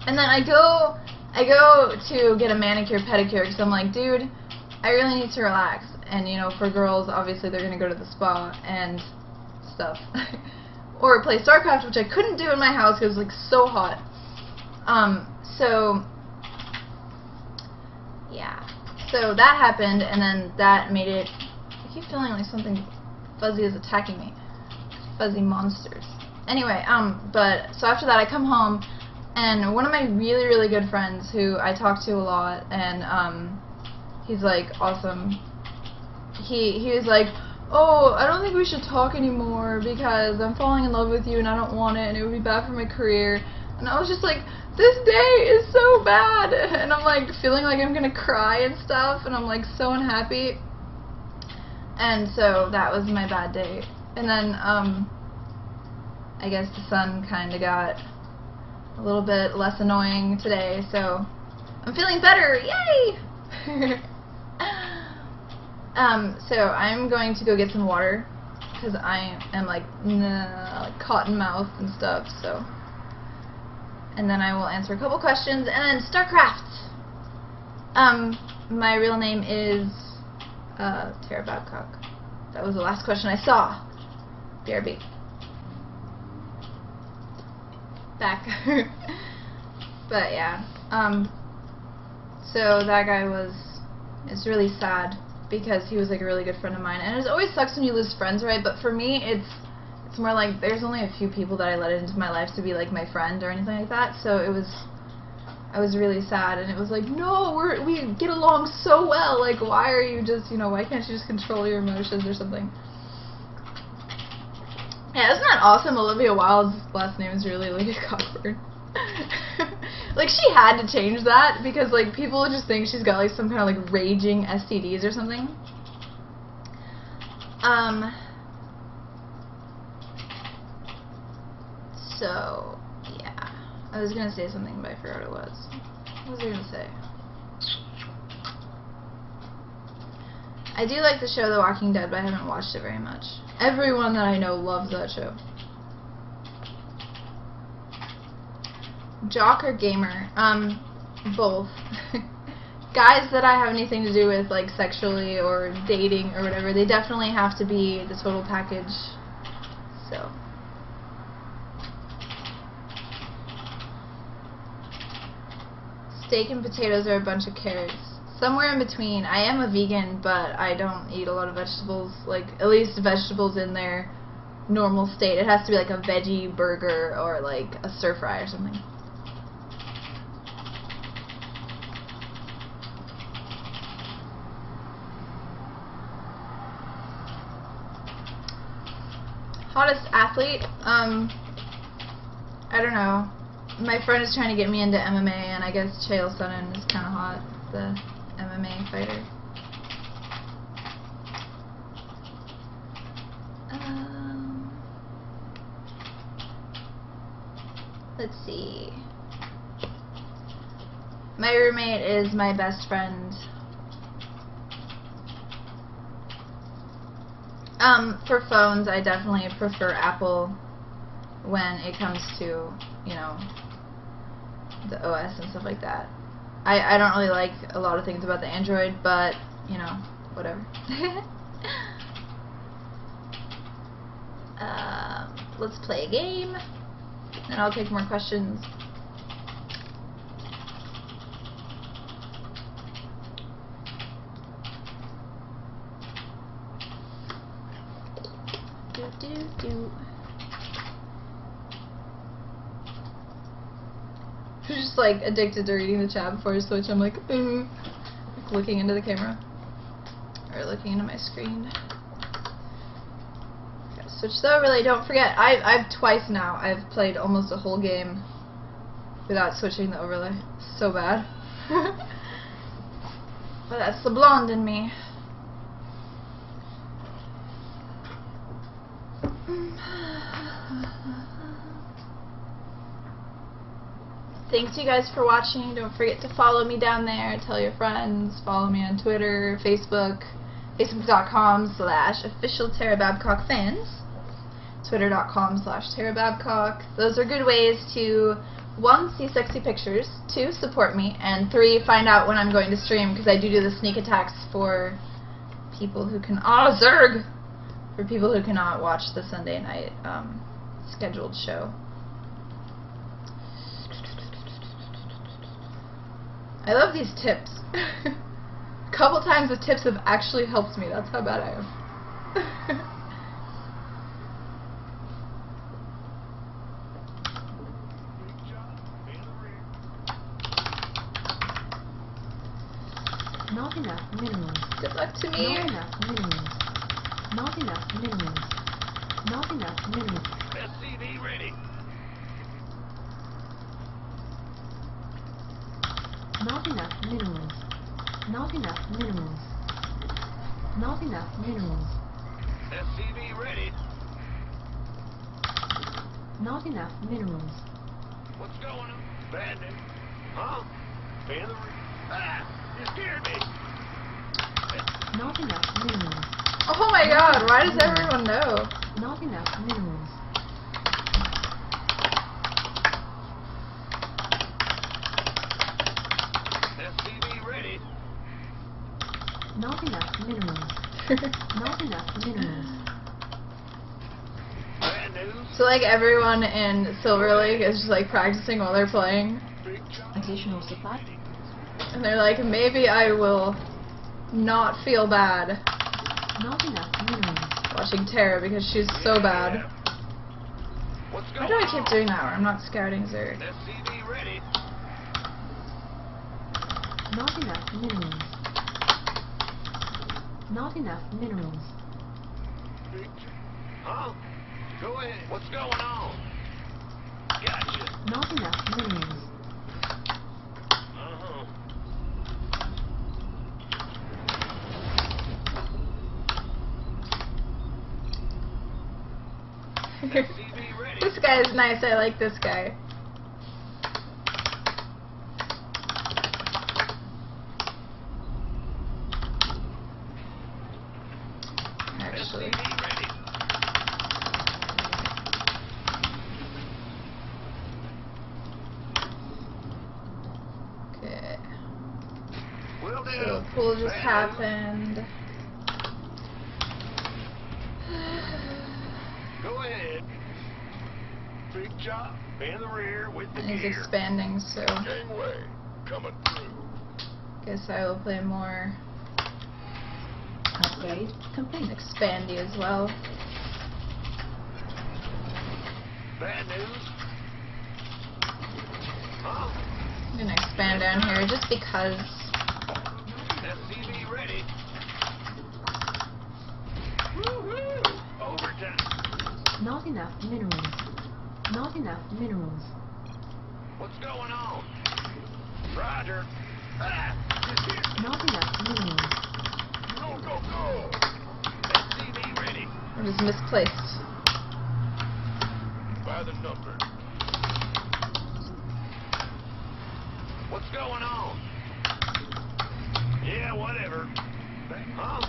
then I go to get a manicure pedicure because I'm like, dude, I really need to relax. And you know, for girls, obviously they're gonna go to the spa and stuff, or play StarCraft, which I couldn't do in my house because it was like so hot. So yeah, so that happened, and then that made it. I keep feeling like something fuzzy is attacking me. Fuzzy monsters. Anyway, but so after that I come home, and one of my really, really good friends who I talk to a lot, and he's like awesome. He was like, oh, I don't think we should talk anymore because I'm falling in love with you and I don't want it and it would be bad for my career. And I was just like, this day is so bad, and I'm like feeling like I'm gonna cry and stuff, and I'm like so unhappy. And so that was my bad day. And then I guess the sun kind of got a little bit less annoying today, so I'm feeling better. Yay! So I'm going to go get some water because I am like cotton mouth and stuff. So, and then I will answer a couple questions and then StarCraft. My real name is Tara Babcock. That was the last question I saw. BRB. Back. But yeah. So that guy it's really sad because he was like a really good friend of mine, and it always sucks when you lose friends, right? But for me, it's more like there's only a few people that I let into my life to be like my friend or anything like that. So I was really sad, and it was like, no, we get along so well. Like, why are you just, why can't you just control your emotions or something? Yeah, isn't that awesome? Olivia Wilde's last name is really like Cockburn. Like, she had to change that because like people just think she's got like some kind of like raging STDs or something. So yeah, I was gonna say something, but I forgot what it was. What was I gonna say? I do like the show The Walking Dead, but I haven't watched it very much. Everyone that I know loves that show. Jock or gamer? Both. Guys that I have anything to do with, like sexually or dating or whatever, they definitely have to be the total package. So. Steak and potatoes are a bunch of carrots. Somewhere in between. I am a vegan, but I don't eat a lot of vegetables. Like, at least vegetables in their normal state. It has to be like a veggie burger or like a stir fry or something. Hottest athlete? I don't know. My friend is trying to get me into MMA, and I guess Chael Sonnen is kind of hot, the MMA fighter. Let's see. My roommate is my best friend. For phones, I definitely prefer Apple when it comes to, the OS and stuff like that. I don't really like a lot of things about the Android, but, whatever. Let's play a game, and I'll take more questions. I'm just like addicted to reading the chat before I switch. I'm like, looking into the camera or looking into my screen. Gotta switch the overlay. Don't forget, I've twice now. I've played almost a whole game without switching the overlay. So bad. But that's the blonde in me. Thanks you guys for watching. Don't forget to follow me down there. Tell your friends. Follow me on Twitter, Facebook, facebook.com/officialTaraBabcockFans, twitter.com/TaraBabcock. Those are good ways to 1. See sexy pictures, 2. Support me, and 3. Find out when I'm going to stream, because I do the sneak attacks for people who can Zerg! For people who cannot watch the Sunday night scheduled show. I love these tips. A couple times the tips have actually helped me. That's how bad I am. Not enough minerals. Good luck to me. Not enough minerals. Not enough minerals. Not enough minerals. SCV ready. Not enough minerals. Not enough minerals. Not enough minerals. SCV ready. Not enough minerals. What's going on? Bad news. Huh? In the room. Ah! You scared me. Not enough minerals. Oh my god, why does everyone know? Not enough minerals. SCV ready. Not enough minerals. Not enough minerals. Bad news. So like everyone in Silver League is just like practicing while they're playing. Big job. Additional supply. And they're like, maybe I will not feel bad Not enough minerals. watching Tara because she's so bad. What's Why going do I keep on? doing that where I'm not scouting Zerg? SCV ready. Not enough minerals. Not enough minerals. Big job. Huh? Go ahead. What's going on? Gotcha. Not enough minerals. Uh-huh. SCV ready. This guy is nice, I like this guy. Actually. SCV ready. Okay. Will do. So the pool just Bad news. happened. Go ahead. Big job. In the rear with the And he's gear. expanding, so Gangway coming through. guess I will play more Upgrade complete. expandy as well. Bad news. Huh? I'm gonna expand down here just because. SCV ready. Woo-hoo! Overtime. Not enough minerals. Not enough minerals. What's going on? Roger. Ah! You're here. Not enough minerals. Go, go, go! SCV ready. I'm just misplaced. By the number. What's going on? Yeah, whatever. Huh?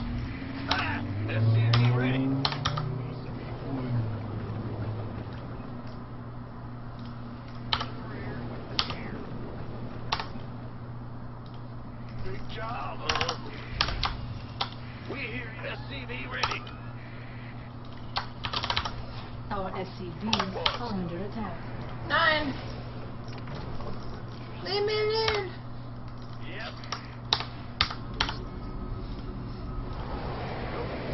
Ah! SCV ready. Big job. We hear you. SCV ready. Our SCVs are under attack. 9. Leave me alone. Yep.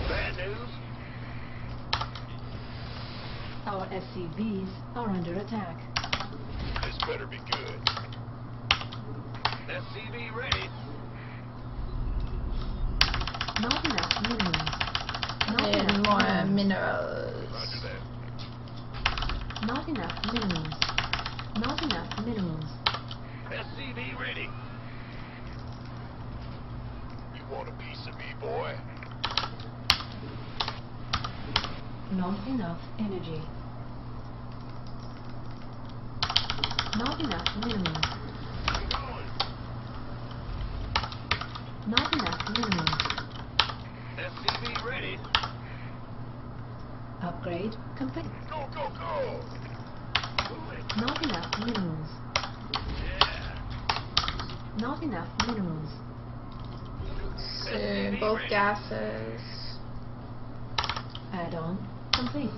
Bad news. Our SCVs are under attack. This better be good. SCV ready. Not enough minerals. Not Need enough more minerals. minerals. Roger that. Not enough minerals. Not enough minerals. SCV ready. You want a piece of me, boy? Not enough energy. Not enough minerals. I'm going. Not enough minerals. SCV ready. Upgrade complete. Go, go, go! Move it. Not enough minerals. Yeah. Not enough minerals. So, both gases. Add-on complete.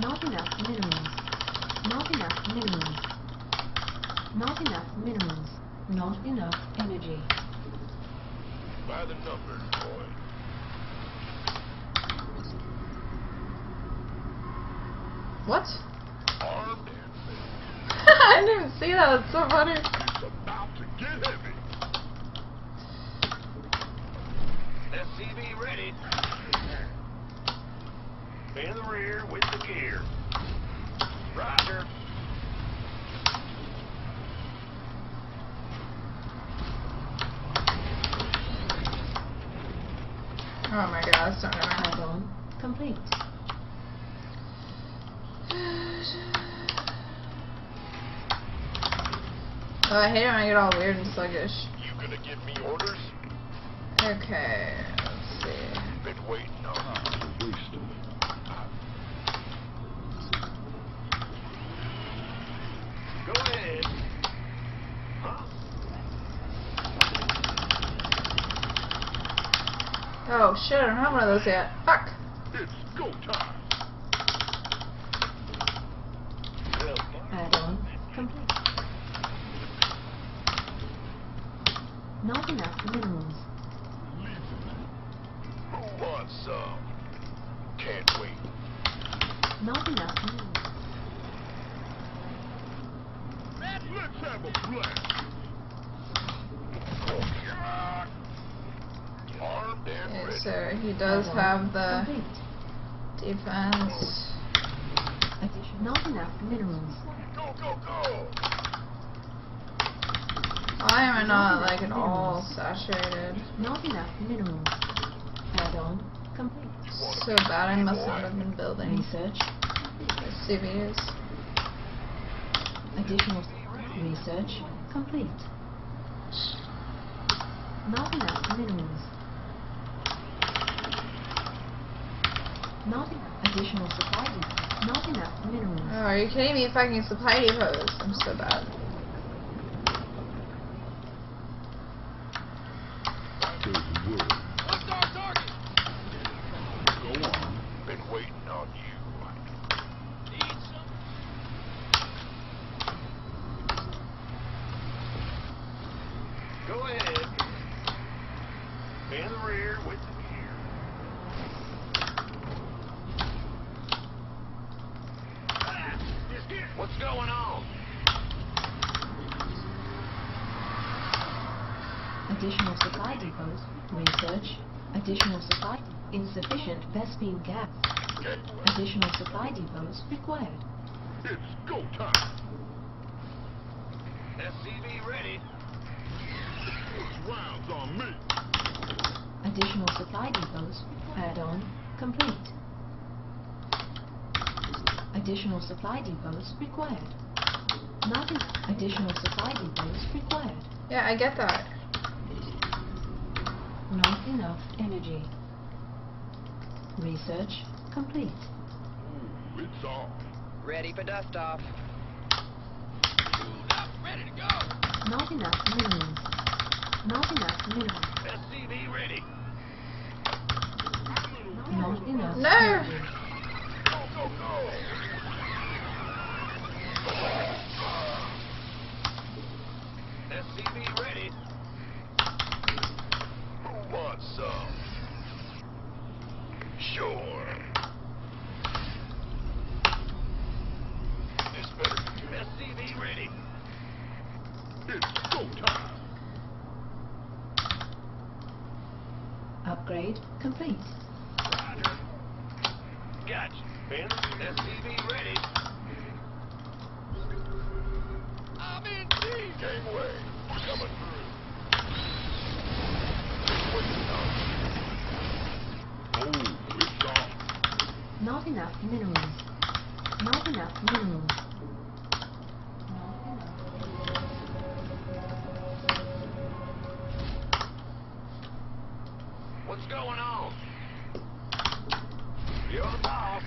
Not enough minerals. Not enough minerals. Not enough minerals. Not enough energy. By the number, boy. What? Armed and I didn't even see that. That's so funny. it's about to get heavy. SCV ready. In the rear with the gear. Roger. Oh my god, sorry. Add-on complete. Oh, I hate it when I get all weird and sluggish. You gonna give me orders? Okay, let's see. Been waiting on you. Wasted. Go ahead. Huh? Oh shit, I don't have one of those yet. Fuck! It's go time. Add-on complete. Not enough minerals. Who wants some? Can't wait. Not enough minerals. Let's have a blast. Armed and Okay, ready. so he does have the Complete. defense. Not enough minerals. Go, go, go. Why am I not like at all saturated? Not enough minerals. Add-on complete. So bad I must not have been building Research. the CVs. Additional research complete. Not enough minerals. Not enough additional supply depots. Not enough minerals. Oh, are you kidding me? Fucking supply depots. I'm so bad. What's our target? Go on. Been waiting on you. Need some? Go ahead. In the rear with the gear. What's going on? Additional supply depots. Research. Additional supply. Insufficient Vespine gas. Get Additional supply depots required. It's go time. SCV ready. Rounds on me. Additional supply depots. Add-on complete. Additional supply depots required. Not enough additional supply depots required. Yeah, I get that. Not enough energy. Research complete. Ooh, it's on. Ready for dust off. Moved up, ready to go. Not enough minerals. Not enough minerals. SCV ready. Not enough No. energy. Go, go, go. SCV ready. Who wants some? Sure. This better be good. SCV ready. It's go time. Upgrade complete. Roger. Gotcha. In. SCV ready. I'm in deep. Gangway. Coming through. Waiting on you. Oh, it's on. Not enough minerals. Not enough minerals. Not enough. What's going on? You're the boss.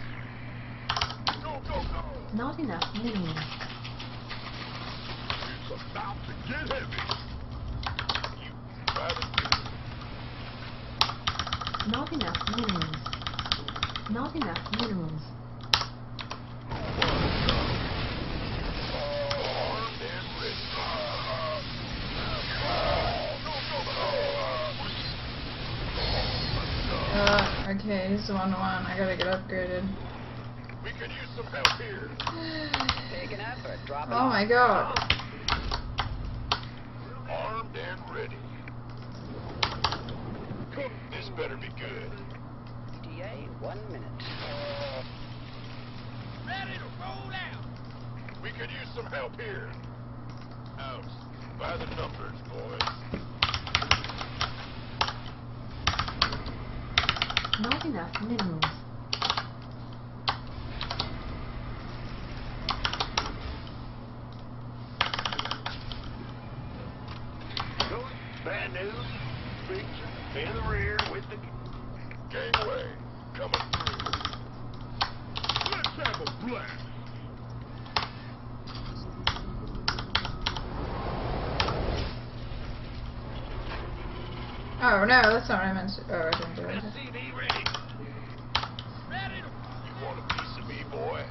Go, go, go. Not enough minerals. It's about to get heavy. You rather Not enough minerals. Not enough minerals. armed and ready. Okay, he's the 1-1. I gotta get upgraded. We could use some help here. Taking effort. Drop it Oh off. my god. Armed and ready. This better be good. ETA 1 minute. Ready to roll out. We could use some help here. Out. By the numbers, boys. Not enough minerals. Bad news. Picture in the rear with the Gangway coming through. Let's have a blast. Oh no, that's not what I meant to. Oh, I didn't do it. SCV ready. Ready to... You want a piece of me, boy?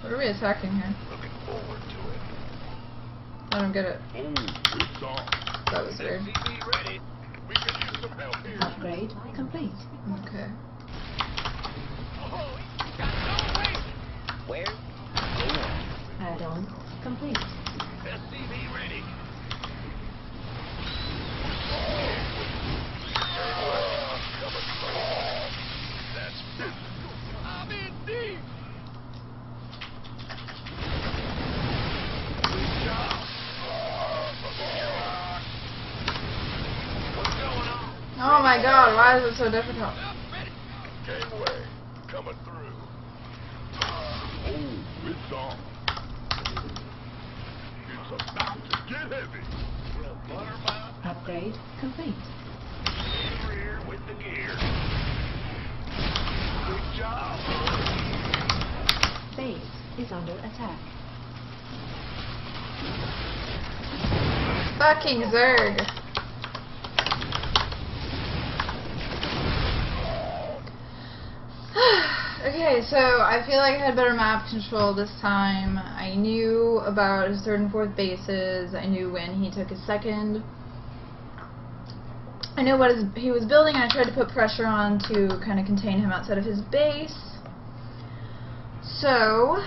What are we attacking here? Looking forward to it. I don't get it. Oh, it's on. That was weird. SCV ready. We could use some help here. Upgrade complete. Okay. Oh, you got no way. Where? Add-on complete. SCV ready. That's business. I'm in deep. What's going on? Oh my god, why is it so difficult? Ready. Gangway coming through. Oh, it's on. It's about to get heavy. Buttermouth Upgrade complete. in the rear with the gear. Good job. Base is under attack. Fucking Zerg. Okay, so I feel like I had better map control this time. I knew about his third and fourth bases. I knew when he took his second. I knew what he was building, and I tried to put pressure on to kind of contain him outside of his base. So,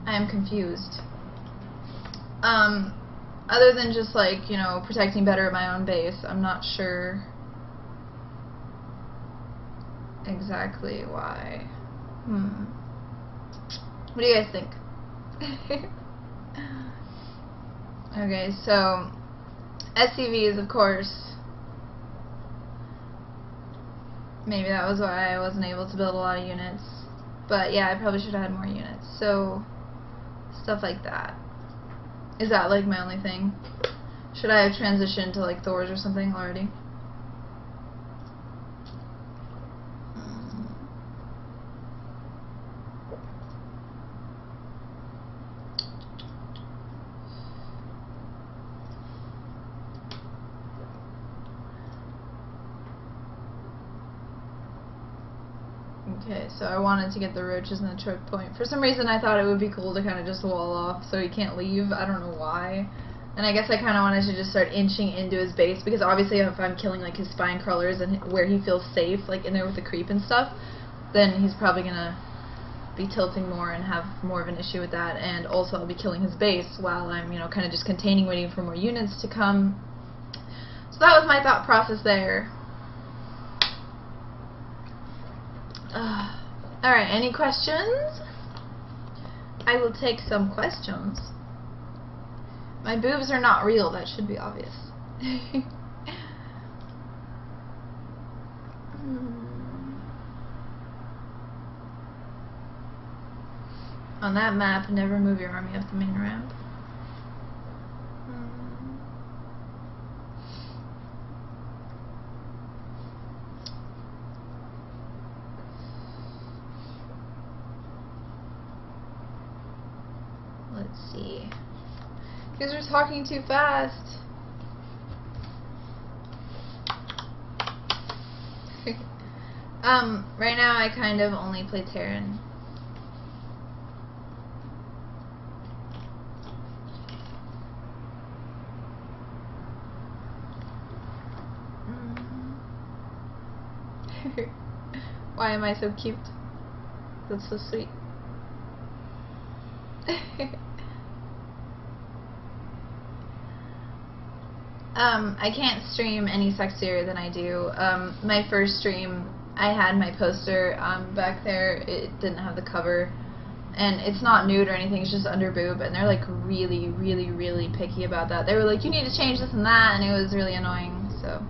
I am confused. Other than just like, you know, protecting better at my own base, I'm not sure exactly why. What do you guys think? Okay, so SCVs, of course. Maybe that was why I wasn't able to build a lot of units. But yeah, I probably should have had more units. So, stuff like that. Is that like my only thing? Should I have transitioned to like Thor's or something already? Okay, so I wanted to get the roaches and the choke point. For some reason I thought it would be cool to kind of just wall off so he can't leave. I don't know why. And I guess I kind of wanted to just start inching into his base, because obviously if I'm killing like his spine crawlers and where he feels safe, like in there with the creep and stuff, then he's probably gonna be tilting more and have more of an issue with that. And also I'll be killing his base while I'm, you know, kind of just containing, waiting for more units to come. So that was my thought process there. Alright, any questions? I will take some questions. My boobs are not real, that should be obvious. On that map, never move your army up the main ramp. Let's see. You guys are talking too fast. Right now I kind of only play Terran. Why am I so cute? That's so sweet. I can't stream any sexier than I do. My first stream, I had my poster back there. It didn't have the cover, and it's not nude or anything. It's just under boob, and they're like really, really, really picky about that. They were like, "You need to change this and that," and it was really annoying. So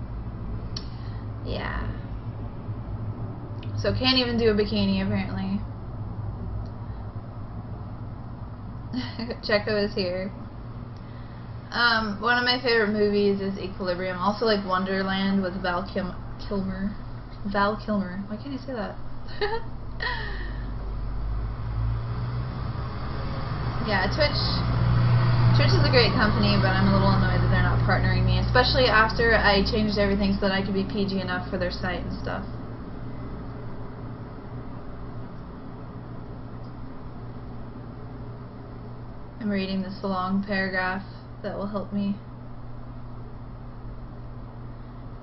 Yeah. So can't even do a bikini apparently. Checo is here. One of my favorite movies is Equilibrium. Also like Wonderland with Val Kilmer. Val Kilmer. Why can't I say that? Yeah, Twitch is a great company, but I'm a little annoyed that they're not partnering me, especially after I changed everything so that I could be PG enough for their site and stuff. I'm reading this long paragraph that will help me.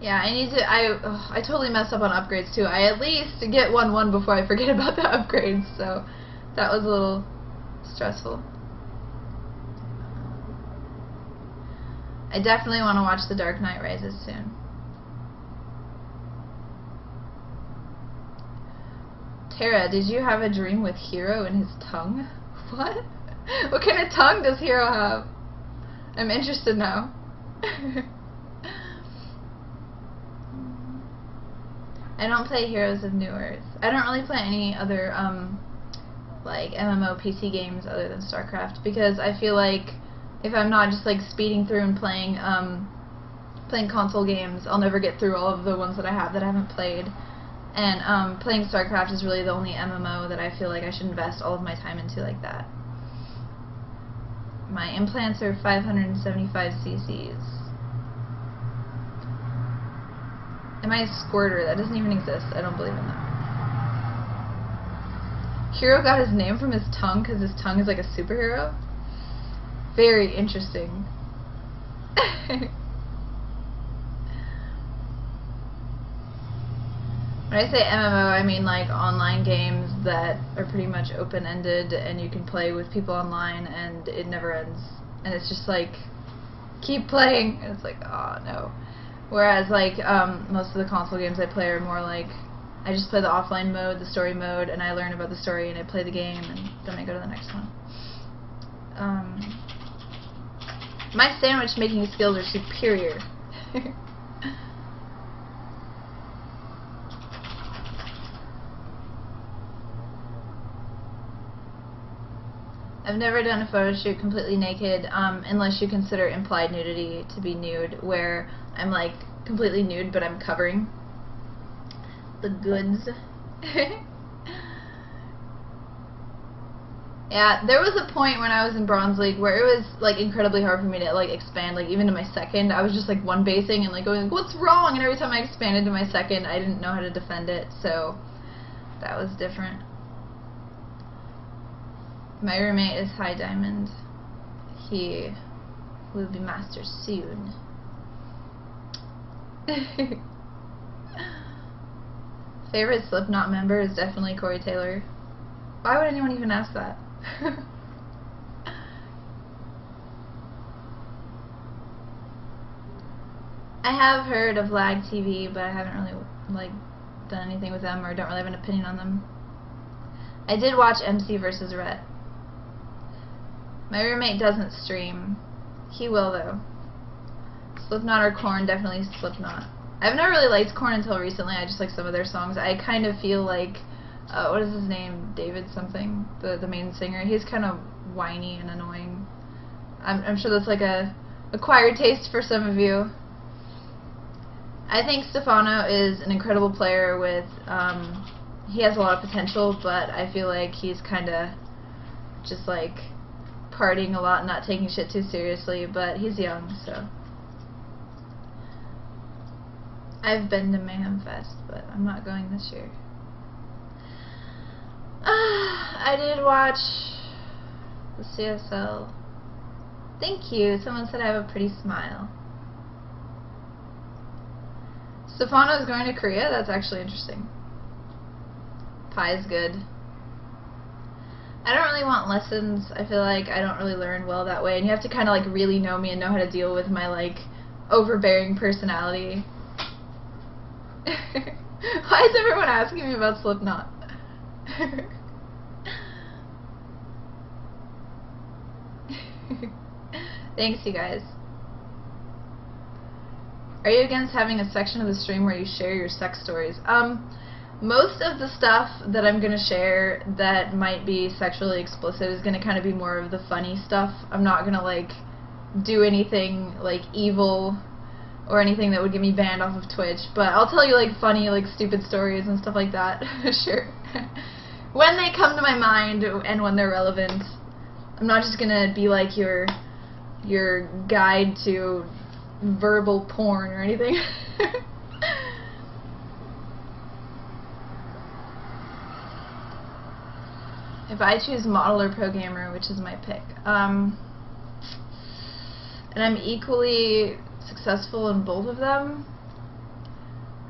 Yeah, I totally messed up on upgrades too. I at least get 1-1 before I forget about the upgrades, so that was a little stressful. I definitely want to watch The Dark Knight Rises soon. Tara, did you have a dream with Hero and his tongue? What? What kind of tongue does Hero have? I'm interested now. I don't play Heroes of New Earth. I don't really play any other like MMO PC games other than StarCraft because I feel like if I'm not just like speeding through and playing console games, I'll never get through all of the ones that I haven't played. And playing StarCraft is really the only MMO that I feel like I should invest all of my time into like that. My implants are 575 cc's. Am I a squirter? That doesn't even exist. I don't believe in that. Hero got his name from his tongue because his tongue is like a superhero? Very interesting. When I say MMO, I mean like online games that are pretty much open-ended and you can play with people online and it never ends. And it's just like, keep playing. And it's like, oh no. Whereas like most of the console games I play are more like, I just play the offline mode, the story mode, and I learn about the story and I play the game and then I go to the next one. My sandwich making skills are superior. I've never done a photo shoot completely naked, unless you consider implied nudity to be nude, where I'm like completely nude but I'm covering the goods. Yeah, there was a point when I was in Bronze League where it was like incredibly hard for me to like expand, like even to my second. I was just like one basing and like going, what's wrong? And every time I expanded to my second, I didn't know how to defend it, so that was different. My roommate is High Diamond. He will be master soon. Favorite Slipknot member is definitely Corey Taylor. Why would anyone even ask that? I have heard of Lag TV, but I haven't really like done anything with them or don't really have an opinion on them. I did watch MC vs. Rhett. My roommate doesn't stream. He will though. Slipknot or Korn, definitely Slipknot. I've never really liked Korn until recently. I just like some of their songs. I kind of feel like, what is his name? David something? The main singer. He's kind of whiny and annoying. I'm sure that's like a acquired taste for some of you. I think Stefano is an incredible player with, he has a lot of potential, but I feel like he's kind of just like partying a lot and not taking shit too seriously, but he's young, so. I've been to Mayhem Fest, but I'm not going this year. I did watch the CSL. Thank you. Someone said I have a pretty smile. Stefano's going to Korea? That's actually interesting. Pie's good. I don't really want lessons. I feel like I don't really learn well that way, and you have to kind of like really know me and know how to deal with my like overbearing personality. Why is everyone asking me about Slipknot? Thanks, you guys. Are you against having a section of the stream where you share your sex stories? Most of the stuff that I'm going to share that might be sexually explicit is going to kind of be more of the funny stuff. I'm not going to, like, do anything, like, evil or anything that would get me banned off of Twitch. But I'll tell you, like, funny, like, stupid stories and stuff like that. Sure. When they come to my mind and when they're relevant. I'm not just going to be, like, your guide to verbal porn or anything. If I choose model or pro gamer, which is my pick, and I'm equally successful in both of them,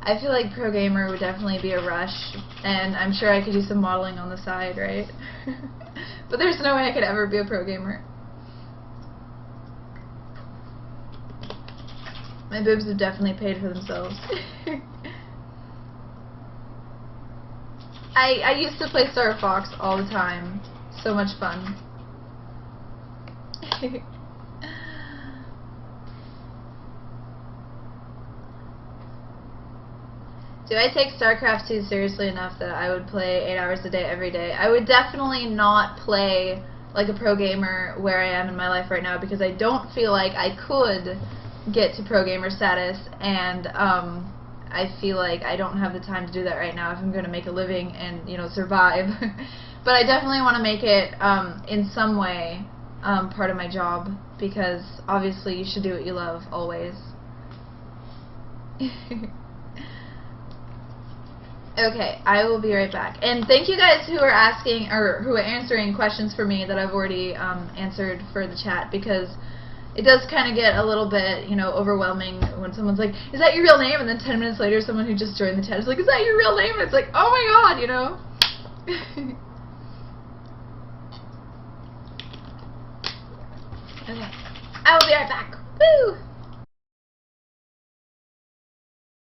I feel like pro gamer would definitely be a rush, and I'm sure I could do some modeling on the side, right? But there's no way I could ever be a pro gamer. My boobs have definitely paid for themselves. I used to play Star Fox all the time. So much fun. Do I take StarCraft 2 seriously enough that I would play 8 hours a day every day? I would definitely not play like a pro gamer where I am in my life right now, because I don't feel like I could get to pro gamer status, and I feel like I don't have the time to do that right now if I'm going to make a living and, you know, survive. But I definitely want to make it in some way part of my job, because obviously you should do what you love always. Okay, I will be right back. And thank you guys who are asking, or who are answering questions for me that I've already answered for the chat, because it does kind of get a little bit, you know, overwhelming when someone's like, is that your real name? And then 10 minutes later, someone who just joined the chat is like, is that your real name? And it's like, oh my god, you know? Okay. I will be right back. Woo!